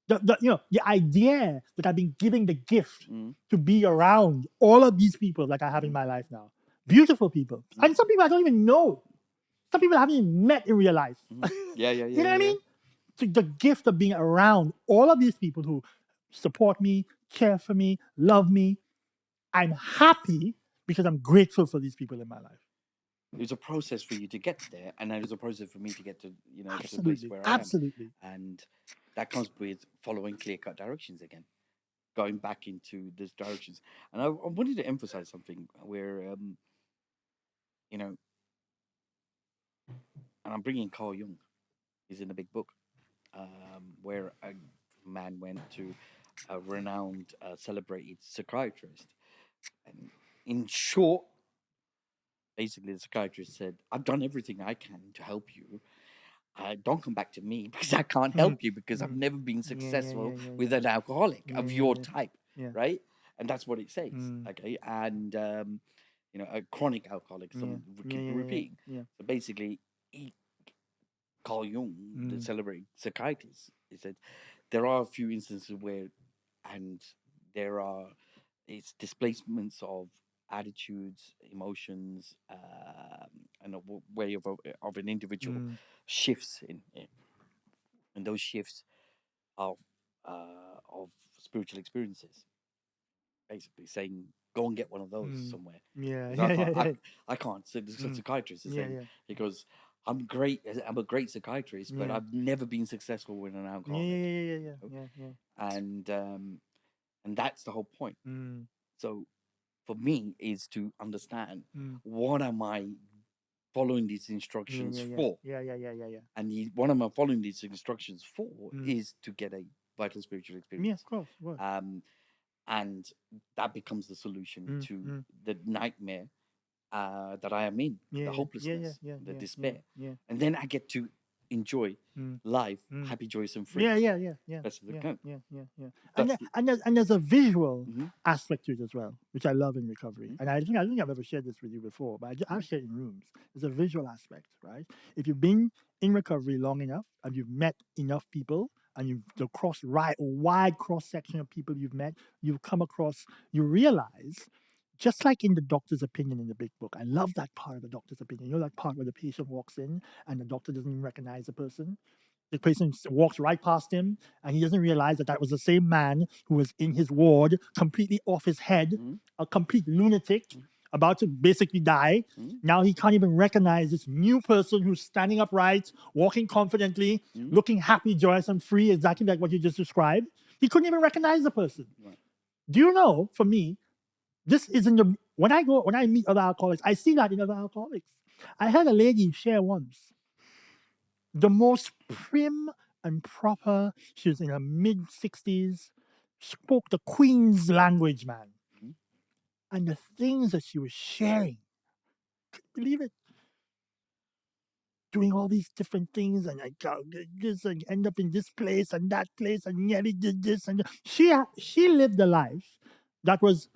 The idea that I've been given the gift to be around all of these people that I have in my life now, beautiful people, and some people I don't even know. Some people I haven't even met in real life. Yeah. You know what I mean? So the gift of being around all of these people who support me, care for me, love me. I'm happy because I'm grateful for these people in my life. It was a process for you to get there, and it was a process for me to get to to the place Absolutely, where I am. absolutely. And that comes with following clear-cut directions again, going back into those directions. And I wanted to emphasize something where, and I'm bringing Carl Jung. He's in the big book, where a man went to a renowned, celebrated psychiatrist, and in short, basically, the psychiatrist said, "I've done everything I can to help you. Don't come back to me because I can't help you because I've never been successful with an alcoholic of your type, right?" And that's what it says, okay? And a chronic alcoholic, some keep repeating. So basically, Carl Jung, the celebrated psychiatrist, he said there are a few instances where, and there are it's displacements of attitudes, emotions, and a way of an individual shifts and those shifts of spiritual experiences. Basically, saying, "Go and get one of those somewhere." I can't. So the psychiatrist is saying, he goes, "I'm great. I'm a great psychiatrist, but I've never been successful with an alcoholic." And that's the whole point. So for me is to understand what am I following these instructions for. And what am I following these instructions for is to get a vital spiritual experience. Yeah, of course. And that becomes the solution to the nightmare that I am in, the hopelessness, the despair. And then I get to enjoy life, happy, joyous, and free. That's the count. And there's a visual aspect to it as well, which I love in recovery. And I think I've ever shared this with you before, but I've shared it in rooms. There's a visual aspect, right? If you've been in recovery long enough and you've met enough people and the wide cross section of people you've met, you've come across, you realize, just like in the doctor's opinion in the big book, I love that part of the doctor's opinion. You know that part where the patient walks in and the doctor doesn't even recognize the person? The patient walks right past him and he doesn't realize that was the same man who was in his ward, completely off his head, a complete lunatic, about to basically die. Now he can't even recognize this new person who's standing upright, walking confidently, looking happy, joyous, and free, exactly like what you just described. He couldn't even recognize the person. Right. Do you know, for me, this isn't when I meet other alcoholics, I see that in other alcoholics. I had a lady share once, the most prim and proper. She was in her mid-60s, spoke the Queen's language, man. And the things that she was sharing, believe it, doing all these different things, and I got this and end up in this place and that place, and nearly did this, and she lived a life that was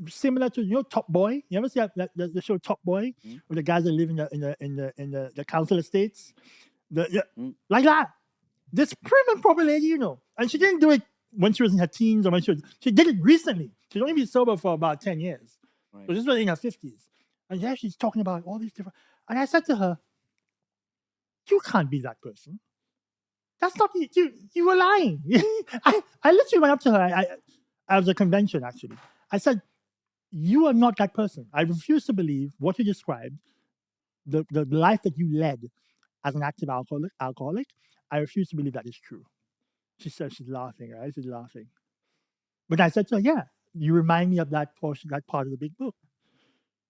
similar to Top Boy. You ever see the show Top Boy, with the guys that live in the council estates, like that. This prim and proper lady, and she didn't do it when she was in her teens or when she did it recently. She's only been sober for about 10 years. Right. So this was in her 50s. And yeah, she's talking about all these different. And I said to her, you can't be that person. That's not you. You were lying. I literally went up to her. I was at a convention, actually. I said, you are not that person. I refuse to believe what you described, the life that you led as an active alcoholic. I refuse to believe that is true. She said she's laughing, right? She's laughing. But I said to her, yeah, you remind me of that portion, that part of the big book,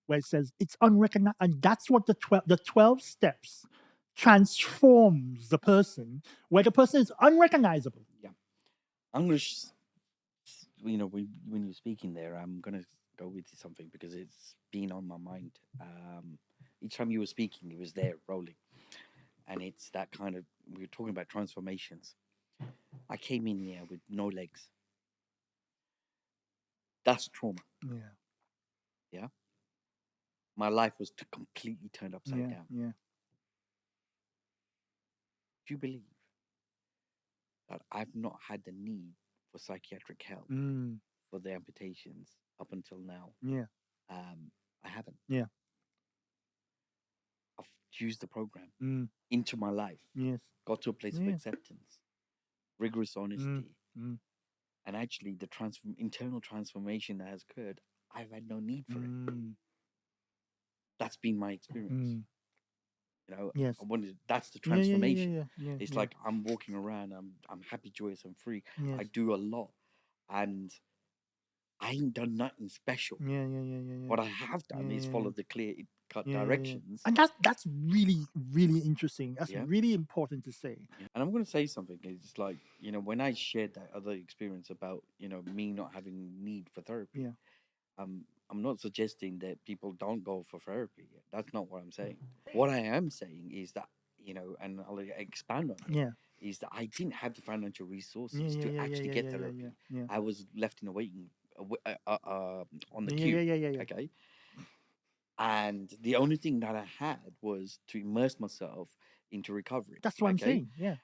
where it says it's unrecognized. And that's what the 12 steps transforms the person, where the person is unrecognizable. Yeah. I'm going to, when you're speaking there, I'm going to go with something because it's been on my mind. Each time you were speaking, it was there rolling. And it's that kind of, we were talking about transformations. I came in here with no legs. That's trauma. Yeah. Yeah. My life was completely turned upside down. Yeah. Do you believe that I've not had the need for psychiatric help for the amputations up until now? Yeah. I haven't. Yeah. I've used the program into my life. Yes. Got to a place of acceptance, rigorous honesty, and actually the internal transformation that has occurred. I've had no need for it. That's been my experience. Yes. That's the transformation. Yeah. It's like I'm walking around. I'm happy, joyous, and free. Yes. I do a lot, and I ain't done nothing special. Yeah. What I have done is follow the clear-cut directions. And that's really, really interesting. That's really important to say. And I'm going to say something. It's like, when I shared that other experience about, me not having need for therapy, I'm not suggesting that people don't go for therapy. That's not what I'm saying. What I am saying is that, and I'll expand on it, is that I didn't have the financial resources to actually get therapy. I was left in a waiting on the queue. Okay. And the only thing that I had was to immerse myself into recovery. That's what I'm saying. Yeah.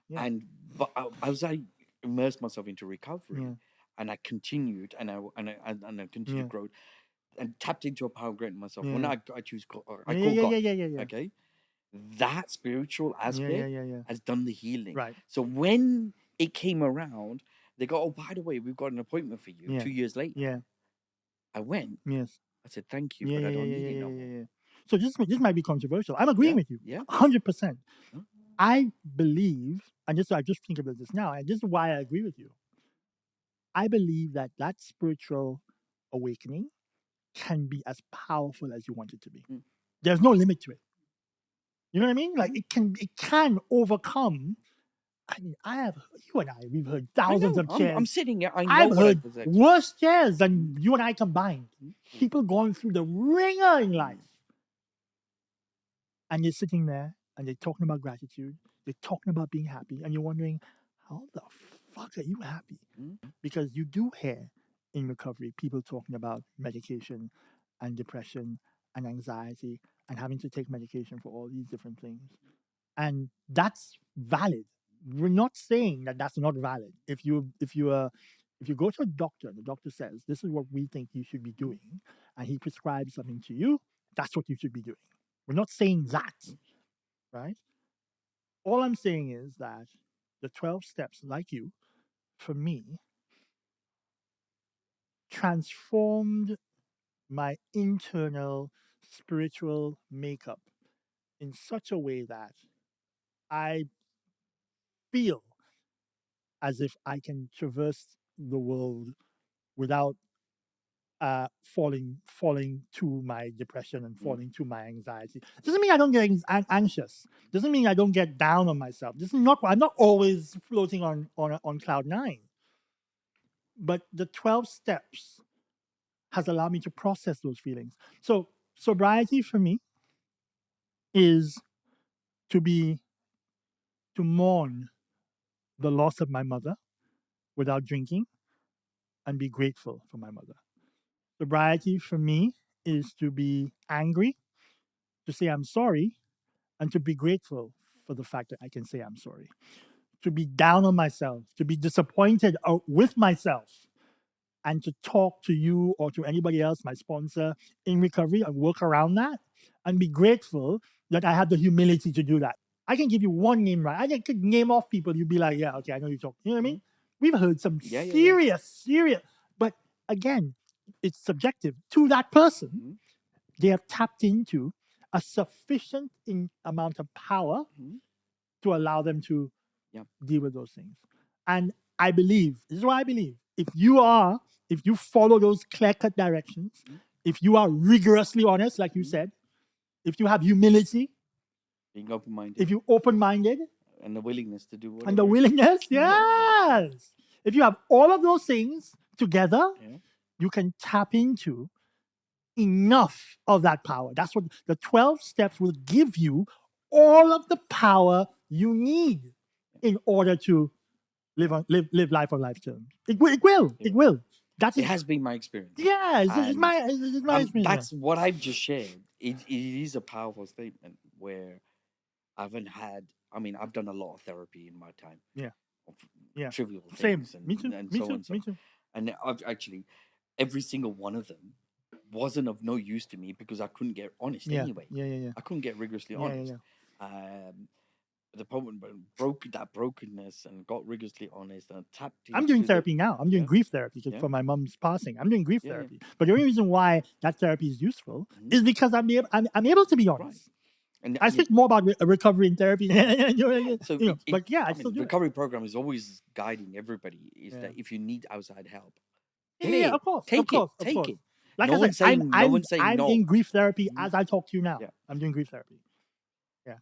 But as I immersed myself into recovery, and I continued, and I continued growth, and tapped into a power greater than myself. When I choose, I call God. Yeah. Okay, that spiritual aspect has done the healing. Right. So when it came around, they go, "Oh, by the way, we've got an appointment for you." 2 years later, I went. Yes. I said, "Thank you, but I don't need it no more." So this might be controversial. I'm agreeing with you. Yeah. 100%. I believe, and I just think about this now, and this is why I agree with you. I believe that spiritual awakening can be as powerful as you want it to be. There's no limit to it. You know what I mean? Like it can overcome. I mean, you and I, we've heard thousands of chairs. I'm sitting here. I've heard worse chairs than you and I combined. People going through the ringer in life. And you're sitting there and they're talking about gratitude. They're talking about being happy. And you're wondering, how the fuck are you happy? Because you do hear in recovery people talking about medication and depression and anxiety and having to take medication for all these different things. And that's valid. we're not saying that that's not valid. If you go to a doctor, the doctor says this is what we think you should be doing, and he prescribes something to you, that's what you should be doing. We're not saying that, right? All I'm saying is that the 12 steps, like you, for me, transformed my internal spiritual makeup in such a way that I feel as if I can traverse the world without falling to my depression and falling to my anxiety. Doesn't mean I don't get anxious. Doesn't mean I don't get down on myself. This is not. I'm not always floating on cloud nine. But the 12 steps has allowed me to process those feelings. So sobriety for me is to be to mourn the loss of my mother without drinking and be grateful for my mother. Sobriety for me is to be angry, to say I'm sorry, and to be grateful for the fact that I can say I'm sorry. To be down on myself, to be disappointed with myself, and to talk to you or to anybody else, my sponsor, in recovery and work around that and be grateful that I had the humility to do that. I can give you one name, right? I could name off people. You'd be like, yeah, okay, I know you talk. You know what I mean? We've heard some serious, but again, it's subjective to that person. They have tapped into a sufficient amount of power to allow them to deal with those things. And I believe, this is what I believe, if you follow those clear-cut directions, if you are rigorously honest, like you said, if you have humility, being open-minded, if you're open-minded, and the willingness to do whatever. And the willingness, yes. If you have all of those things together, you can tap into enough of that power. That's what the 12 steps will give you, all of the power you need in order to live life on life terms. It will. It has been my experience. Yeah, it's my experience. That's what I've just shared. It is a powerful statement where I've done a lot of therapy in my time. Yeah. Trivial Same. things. Me too. And Me so too. on. Me too. And I've actually, every single one of them wasn't of no use to me because I couldn't get honest anyway. Yeah. I couldn't get rigorously honest. The problem broke that brokenness and got rigorously honest and tapped into. I'm doing therapy now. I'm doing grief therapy for my mom's passing. I'm doing grief therapy. But the only reason why that therapy is useful is because I'm able to be honest. Right. And I speak more about recovery and therapy. But yeah, I still do recovery program is always guiding everybody. Is that if you need outside help, of course, take it. Like I said, I'm in grief therapy as I talk to you now. I'm doing grief therapy. Yeah.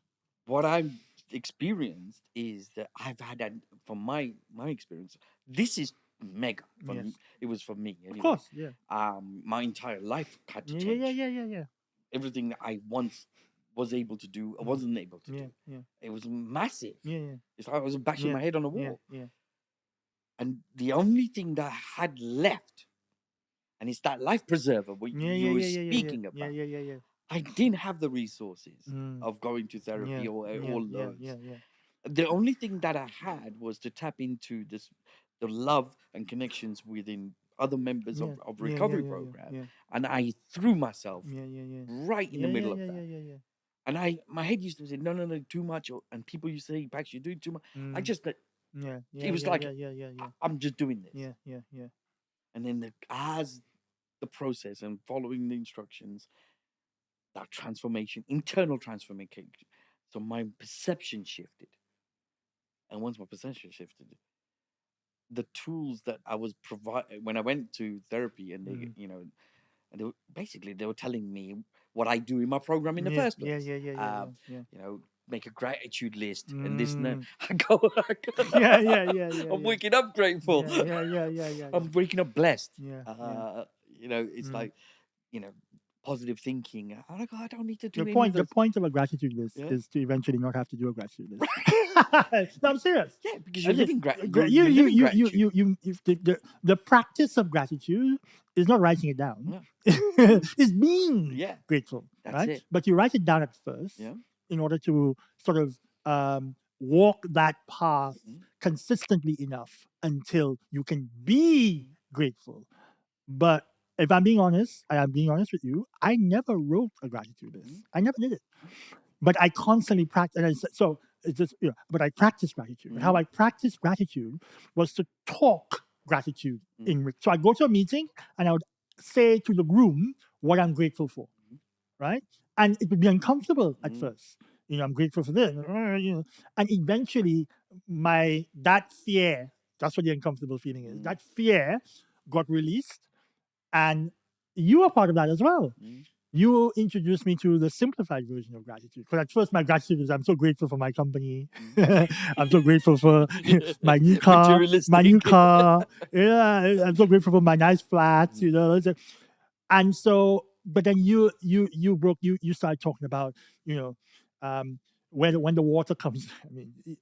What I've experienced is that I've had from my experience. This is mega. It was for me. Anyway. Of course, yeah. My entire life had to change. Yeah. Everything that I once was able to do, I wasn't able to do. Yeah. It was massive. Yeah. It's like I was bashing my head on a wall. Yeah. And the only thing that I had left, and it's that life preserver what you were speaking about. Yeah. I didn't have the resources of going to therapy or loads. The only thing that I had was to tap into the love and connections within other members of recovery program, and I threw myself right in the middle of that. And my head used to say, no, too much, and people used to say, "Pax, you're doing too much." I just it was like I'm just doing this. Yeah. And then as the process and following the instructions, that transformation, internal transformation. So my perception shifted. And once my perception shifted, the tools that I was provided when I went to therapy, and they, and they were telling me what I do in my program in the first place. Yeah. Make a gratitude list and this and that. I go, I'm waking up grateful. Yeah. I'm waking up blessed. Yeah. It's like, positive thinking. I don't need to do the point of a gratitude list is to eventually not have to do a gratitude list. No, I'm serious. Yeah, because you're living gratitude. The practice of gratitude is not writing it down. It's being grateful. That's right? It. But you write it down at first in order to sort of walk that path Mhm. consistently enough until you can be grateful. But if I'm being honest, I am being honest with you, I never wrote a gratitude list. Mhm. I never did it. But I constantly practice. So it's just, but I practice gratitude. But how Mhm. I practice gratitude was to talk gratitude Mhm. in. So I go to a meeting and I would say to the room what I'm grateful for, right? And it would be uncomfortable at Mhm. first. I'm grateful for this, and eventually that fear, that's what the uncomfortable feeling is. Mhm. That fear got released, and you are part of that as well. Mhm. You introduced me to the simplified version of gratitude. Because at first, my gratitude is I'm so grateful for my company. Mhm. I'm so grateful for my new car, my new Materialistic. car. Yeah, I'm so grateful for my nice flats. Mhm. And so, but then you started talking about you know um when the water comes. I mean, you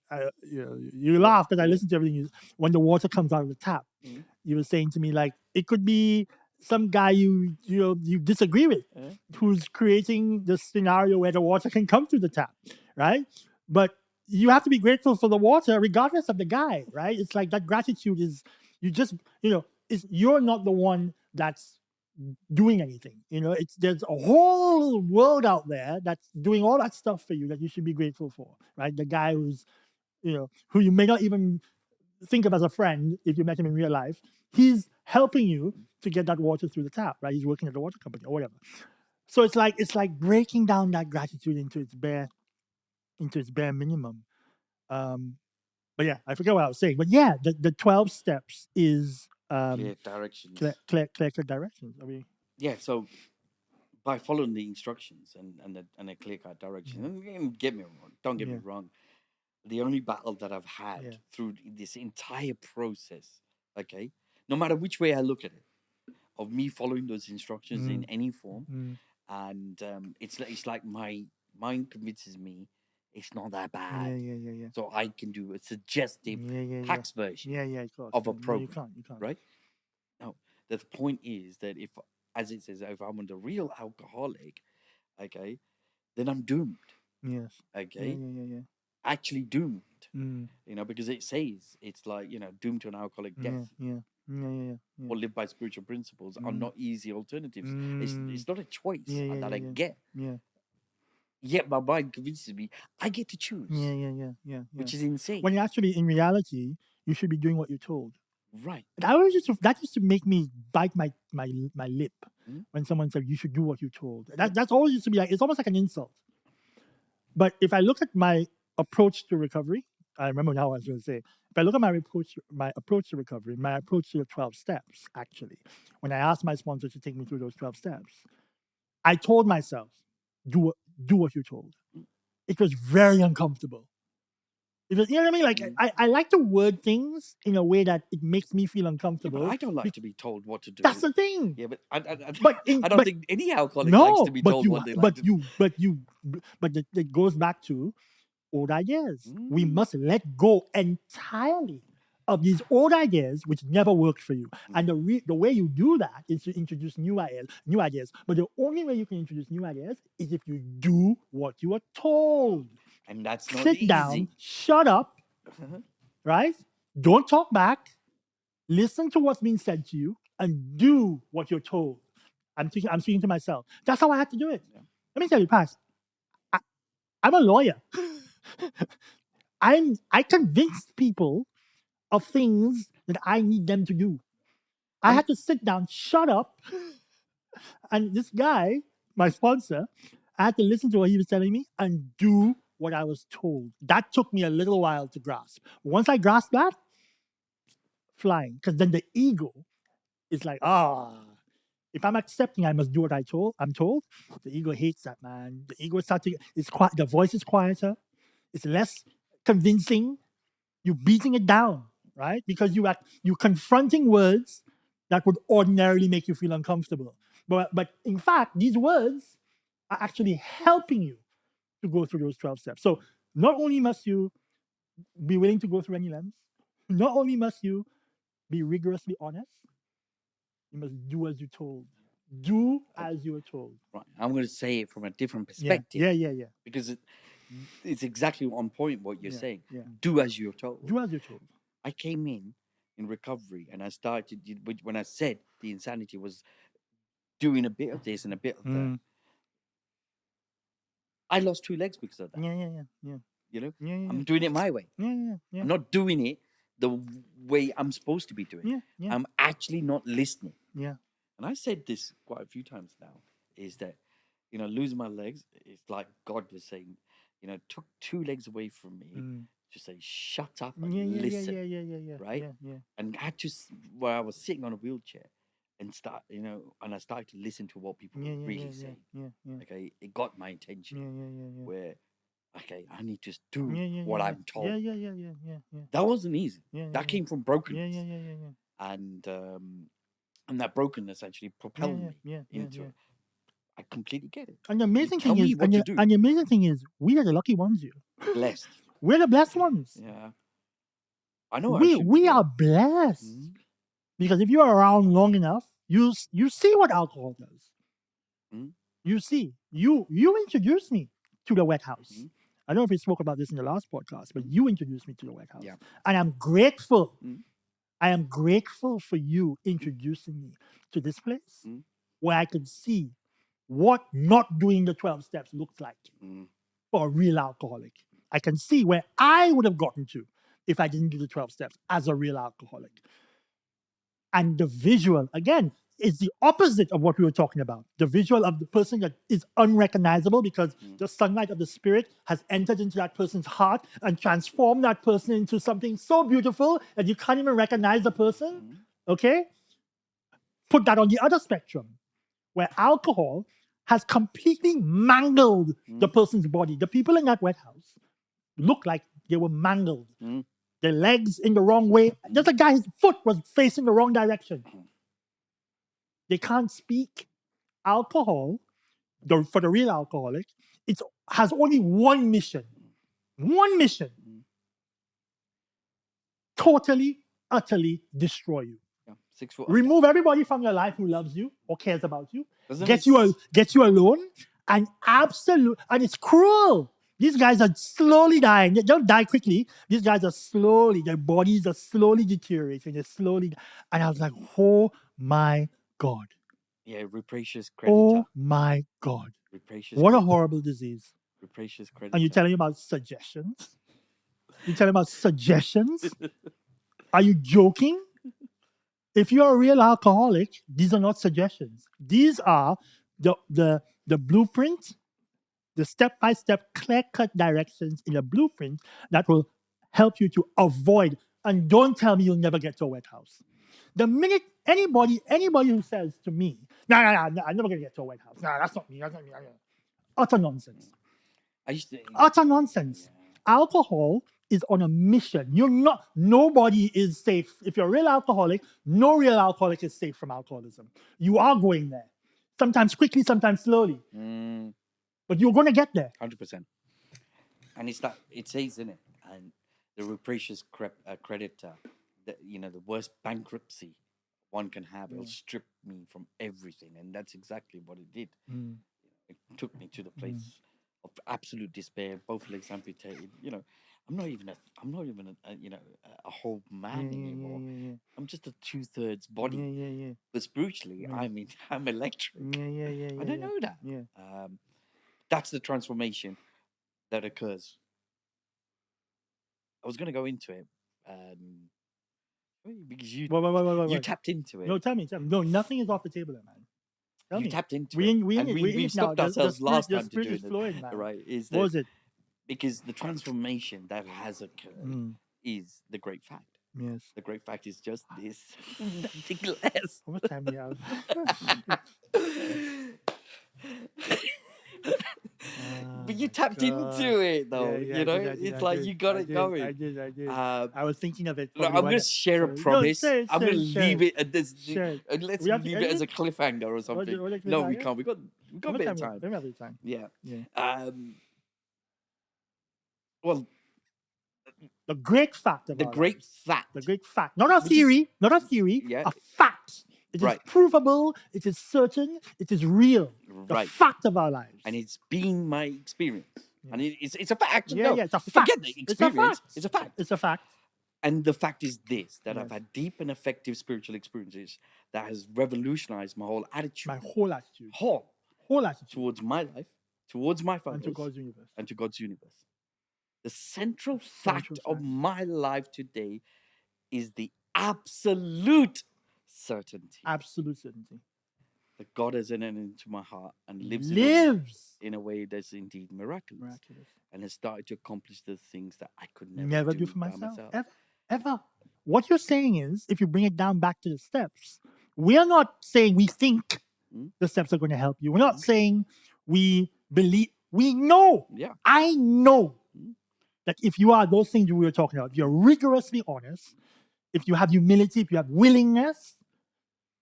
Yeah. laugh because I Yeah. listened to everything. When the water comes out of the tap, Mhm. you were saying to me like it could be some guy you disagree with Uh, who's creating the scenario where the water can come through the tap, right? But you have to be grateful for the water regardless of the guy, right? It's like that gratitude is you just is you're not the one that's doing anything. There's a whole world out there that's doing all that stuff for you that you should be grateful for, right? The guy who you may not even think of as a friend if you met him in real life, he's helping you to get that water through the tap, right? He's working at the water company or whatever. So it's like breaking down that gratitude into its bare minimum. Um, but yeah, I forget what I was saying. But yeah, the 12 steps is Clear clear, directions. clear directions. I mean, Yeah. So by following the instructions and a clear cut direction, yeah, and get me wrong, don't get me yeah, wrong. The only battle that I've had yeah, through this entire process, okay, no matter which way I look at it, of me following those instructions in mm, any form, mm, and it's like my mind convinces me it's not that bad, yeah, yeah, yeah, yeah, so I can do a suggestive yeah, yeah, yeah, tax version yeah, yeah. Of course, of a no, you program, can't, you can't. right? Now, the point is that if, as it says, if I'm the real alcoholic, okay, then I'm doomed, Yes, yeah, okay, yeah, yeah, yeah. actually doomed, Mm, because it says it's like, doomed to an alcoholic death, yeah, yeah, yeah, yeah, yeah. or live by spiritual principles are Mm, not easy alternatives. It's mm, it's not a choice yeah, yeah, that yeah, I yeah, get. yeah, Yet my mind convinces me I get to yeah, choose, yeah, yeah, yeah, yeah. which is insane. When actually, in reality, you should be doing what you're told. Right. That used to make me bite my lip Mm. when someone said you should do what you're told. That's always used to be like it's almost like an insult. But if I look at my approach to recovery, I remember now what I was going to say. If I look at my approach to recovery, my approach to the 12 steps, actually, when I asked my sponsor to take me through those 12 steps, I told myself, do what you're told. It was very uncomfortable. Because you know what I mean? Like Mm. I like to word things in a way that it makes me feel Yeah, but uncomfortable. I don't like to be told what to That's do. the thing. Yeah, but I, But I in don't but think any alcoholic likes to no, be but told you what they like but to do. you but you but it goes back to old ideas. We Mm. must let go entirely of these old ideas which never worked for you. Mm. And the way you do that is to introduce new ideas. But the only way you can introduce new ideas is if you do what you are told. And that's not Sit down, easy. shut up, right? Don't talk back. Listen to what's being said to you and do what you're told. I'm speaking to myself. That's how I had to do it. Yeah. Let me tell you, Pax, I, I'm a lawyer. I convince people of things that I need them to do. I And had to sit down, shut up, and this guy, my sponsor, I had to listen to what he was telling me and do what I was told. That took me a little while to grasp. Once I grasped that, flying, because then the ego is like, if I'm accepting, I must do what I'm told. The ego hates that, man. The ego starts to, it's quiet. The voice is quieter. It's less convincing. You're beating it down, right? Because you're confronting words that would ordinarily make you feel uncomfortable. But in fact, these words are actually helping you to go through those 12 steps. So not only must you be willing to go through any lengths, not only must you be rigorously honest, you must do as you're told. Do uh, as you are told. right, I'm going to say it from a different Yeah, perspective yeah, yeah, yeah. because it's exactly on point what you're Yeah, saying. yeah. Do as you're told. Do as you're told. I came in recovery, and I started when I said the insanity was doing a bit of this and a bit of that. I lost 2 legs because of that. Yeah, yeah, yeah, yeah. You know, Yeah, yeah, I'm doing it my way. yeah, yeah, yeah. I'm not doing it the way I'm supposed to be doing. Yeah, yeah. I'm actually not listening. Yeah. And I said this quite a few times now, is that, losing my legs, it's like God was saying, took 2 legs away from me to say, shut up and listen. Yeah. Right? Yeah. And I had to, where I was sitting on a wheelchair and and I started to listen to what people were really saying. Yeah. Okay, it got my attention. Yeah. Where, okay, I need to do what I'm told. Yeah. That wasn't easy. Yeah, That came from brokenness. Yeah. And that brokenness actually propelled me into Yeah. it. I completely get it. And the amazing tell thing me is, what to do. and the amazing thing is, we are the lucky ones here. Blessed. We're the blessed ones. Yeah. I know. We are blessed because if you're around long enough, you see what alcohol does. You see, you introduced me to the wet house. I don't know if we spoke about this in the last podcast, but you introduced me to the wet house, and I'm grateful. I am grateful for you introducing me to this place where I can see what not doing the 12 steps looks like for a real alcoholic. I can see where I would have gotten to if I didn't do the 12 steps as a real alcoholic. And the visual, again, is the opposite of what we were talking about. The visual of the person that is unrecognizable because the sunlight of the spirit has entered into that person's heart and transformed that person into something so beautiful that you can't even recognize the person. Okay? Put that on the other spectrum, where alcohol has completely mangled the person's body. The people in that wet house looked like they were mangled. Their legs in the wrong way. Just a guy's foot was facing the wrong direction. They can't speak. Alcohol, for the real alcoholic, it has only one mission. One mission. Totally, utterly destroy you. 6 foot. Remove everybody from your life who loves you or cares about you. Doesn't Get you alone, and it's cruel. These guys are slowly dying. They don't die quickly. These guys are slowly, their bodies are slowly deteriorating. They're slowly, and I was like, oh my God. Yeah, rapacious creditor. Oh my God. Rapacious what creditor. A horrible disease. Rapacious creditor. And you're telling me about suggestions? You're telling me about suggestions? Are you joking? If you're a real alcoholic, these are not suggestions. These are the blueprint, the step-by-step, clear-cut directions in a blueprint that will help you to avoid. And don't tell me you'll never get to a wet house. The minute anybody who says to me, no, I'm never going to get to a wet house. No, that's not me. Utter nonsense. Utter nonsense. Yeah. Alcohol is on a mission. Nobody is safe. If you're a real alcoholic, no real alcoholic is safe from alcoholism. You are going there. Sometimes quickly, sometimes slowly. But you're going to get there. 100%. And it says in it, and the rapacious creditor, the worst bankruptcy one can have, it'll strip me from everything. And that's exactly what it did. It took me to the place of absolute despair, both legs amputated. I'm not even a whole man anymore. Yeah. I'm just a 2/3 body. Yeah. But spiritually, I'm electric. Yeah. And I know that. Yeah. That's the transformation that occurs. I was going to go into it because you tapped into it. No, tell me. No, nothing is off the table, man. You tapped into it. We stopped ourselves last time to do it. Flowing, right? What was it? Because the transformation that has occurred is the great fact. Yes. The great fact is just this. Nothing less. What time we have? But you tapped into it, though. I did, it's like you got it going. I did. I was thinking of it. Look, I'm going to share a promise. I'm going to leave it at this. Let's leave it as a cliffhanger or something. No, we can't. We got a bit of time. We have a bit of time. Yeah. Well, the great fact about the great fact. The great fact. Not a theory. Yeah. A fact. It is provable. It is certain. It is real. The fact of our lives. And it's been my experience. And it's a fact. Yeah, No, yeah, it's a forget fact. the It's a experience. fact. It's a fact. It's a fact. And the fact is this, that I've Yes. had deep and effective spiritual experiences that has revolutionized my whole attitude, My whole attitude. whole Whole attitude. towards my life, towards my And father's, to God's universe. and to God's universe. The central fact of my life today is the absolute certainty Absolute certainty. that God has entered into my heart and lives in a way that's indeed miraculous, Miraculous. and has started to accomplish the things that I could Never do for by myself. myself. Ever. What you're saying is, if you bring it down back to the steps, we are not saying we think the steps are going to help you. We're not saying we believe. We know. Yeah. I know that if you are those things we were talking about, if you're rigorously honest, if you have humility, if you have willingness,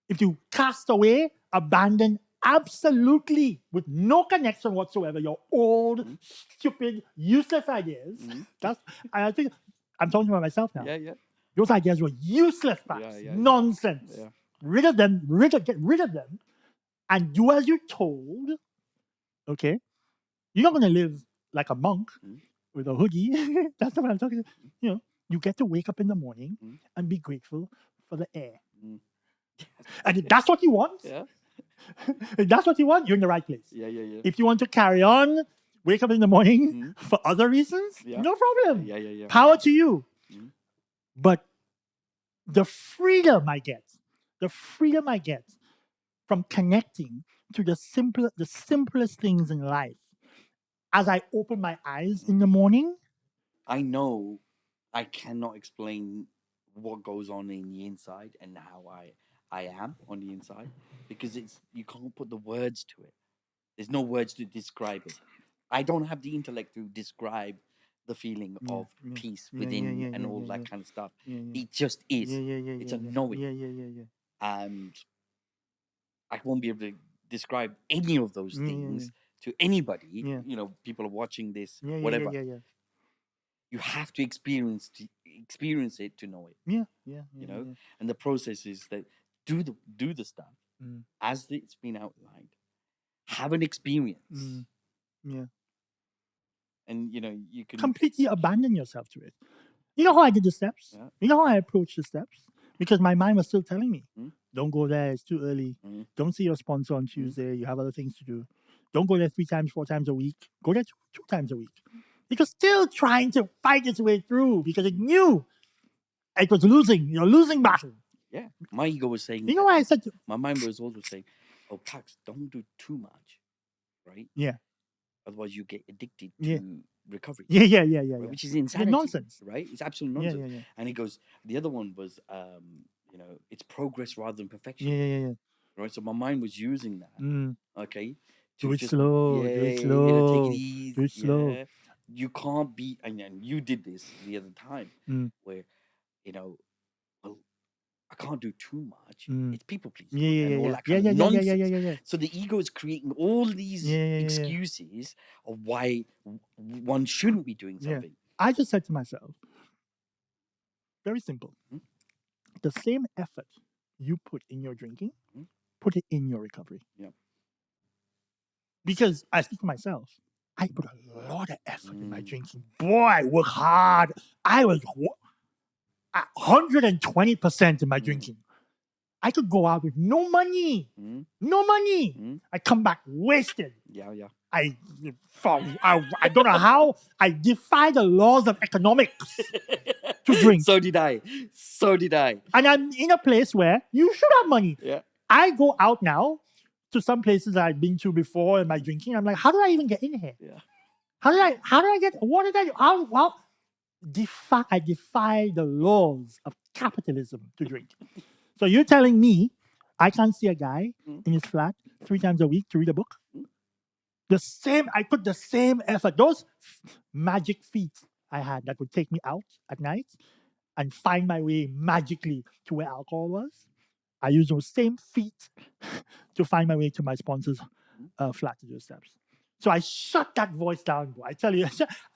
if you cast away, abandon absolutely with no connection whatsoever your old, stupid, useless ideas. I think I'm talking about myself now. Yeah, yeah. Those ideas were useless facts, nonsense. Yeah. Rid of them, get rid of them, and do as you're told. Okay, you're not going to live like a monk with a hoodie. That's not what I'm talking about. You know, you get to wake up in the morning and be grateful for the air. And if that's what you want, if that's what you want, you're in the right place. Yeah, yeah, yeah. If you want to carry on, wake up in the morning for other reasons, no problem. Yeah, yeah, yeah. Power to you. But the freedom I get from connecting to the simplest things in life as I open my eyes in the morning. I know I cannot explain what goes on in the inside and how I am on the inside, because you can't put the words to it. There's no words to describe it. I don't have the intellect to describe the feeling of peace within and all that kind of stuff. It just is. It's a knowing. And I won't be able to describe any of those things to anybody. You know, people are watching this, whatever. You have to experience it to know it. You know, and the process is that do the stuff as it's been outlined. Have an experience. And you know, you can completely abandon yourself to it. You know how I did the steps? You know how I approached the steps? Because my mind was still telling me, don't go there, it's too early. Don't see your sponsor on Tuesday, you have other things to do. Don't go there 3 times, 4 times a week. Go there two times a week. It was still trying to fight its way through because it knew it was losing. You're losing battle. Yeah. My ego was saying, you know why I said my mind was also saying, oh, Pax, don't do too much. Right? Yeah. Otherwise you get addicted to recovery. Yeah. Right? Which is insanity. Nonsense. Right? It's absolute nonsense. Yeah. And he goes, the other one was you know, it's progress rather than perfection. Yeah. Right? So my mind was using that. Okay. Do it slow. Do it slow. You know, take it easy. Do it slow. You can't be, and you did this the other time, where, you know, well, I can't do too much. It's people pleasing. Yeah. So the ego is creating all these excuses of why one shouldn't be doing something. I just said to myself, very simple. The same effort you put in your drinking, put it in your recovery. Yeah. Because I speak for myself, I put a lot of effort in my drinking. Boy, I work hard. I was 120% in my drinking. I could go out with no money. No money. I come back wasted. Yeah. I don't know how. I defy the laws of economics to drink. So did I. And I'm in a place where you should have money. Yeah. I go out now to some places that I've been to before in my drinking. I'm like, how do I even get in here? Yeah. How did I get? What did I do? I defy the laws of capitalism to drink. So you're telling me I can't see a guy in his flat 3 times a week to read a book? I put the same effort. Those magic feet I had that would take me out at night and find my way magically to where alcohol was. I use those same feet to find my way to my sponsor's flat to do steps. So I shut that voice down, bro. I tell you,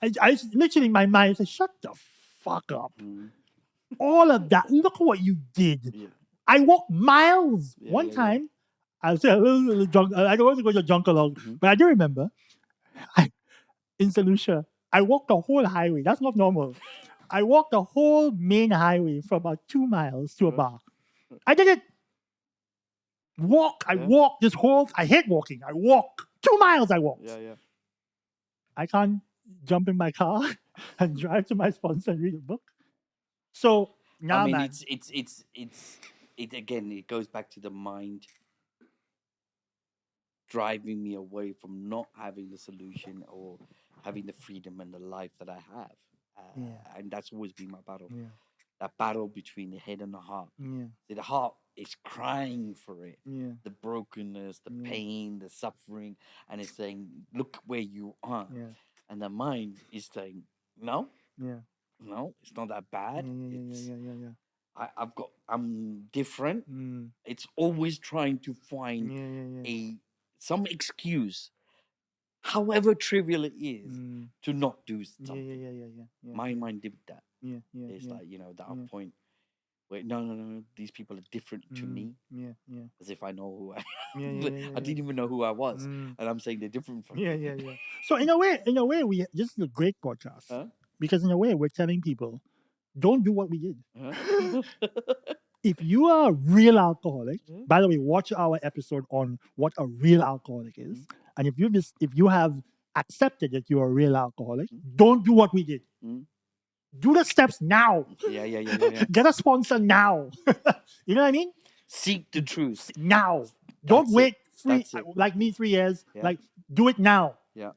I literally in my mind said, shut the fuck up. All of that. Look what you did. Yeah. I walked miles. One time, I was a little drunk. I don't want to go to drunk along, but I do remember. in St. Lucia. I walked the whole highway. That's not normal. I walked the whole main highway for about 2 miles to a bar. I did it. I Yeah. walked this whole. I hate walking. I walk 2 miles. I walked. Yeah. I can't jump in my car and drive to my sponsor and read a book. So I now, mean, man. it again. It goes back to the mind driving me away from not having the solution or having the freedom and the life that I have. And that's always been my battle. Yeah. That battle between the head and the heart. Yeah. See, the heart is crying for it. Yeah. The brokenness, the Yeah. pain, the suffering, and it's saying, "Look where you are." Yeah. And the mind is saying, "No, Yeah. no, it's not that bad. It's Yeah. I'm different." Mm. It's always trying to find Yeah. some excuse, however trivial it is, Mm. to not do Yeah. something. Yeah. My mind did that. Yeah. It's like, that Yeah. point where no, these people are different to me, Yeah. as if I know who I Yeah. I didn't even know who I was, Mm. and I'm saying they're different from Yeah. me. So in a way, this is a great podcast Huh? because in a way we're telling people, don't do what we did. Huh? If you are a real alcoholic, Mhm. by the way, watch our episode on what a real alcoholic is. And if you have accepted that you're a real alcoholic, don't do what we did. Mm. Do the steps now. Yeah. Get a sponsor now. You know what I mean? Seek the truth. Now. Don't That's wait That's it. like me 3 years. Yeah. Like do it now. Yeah.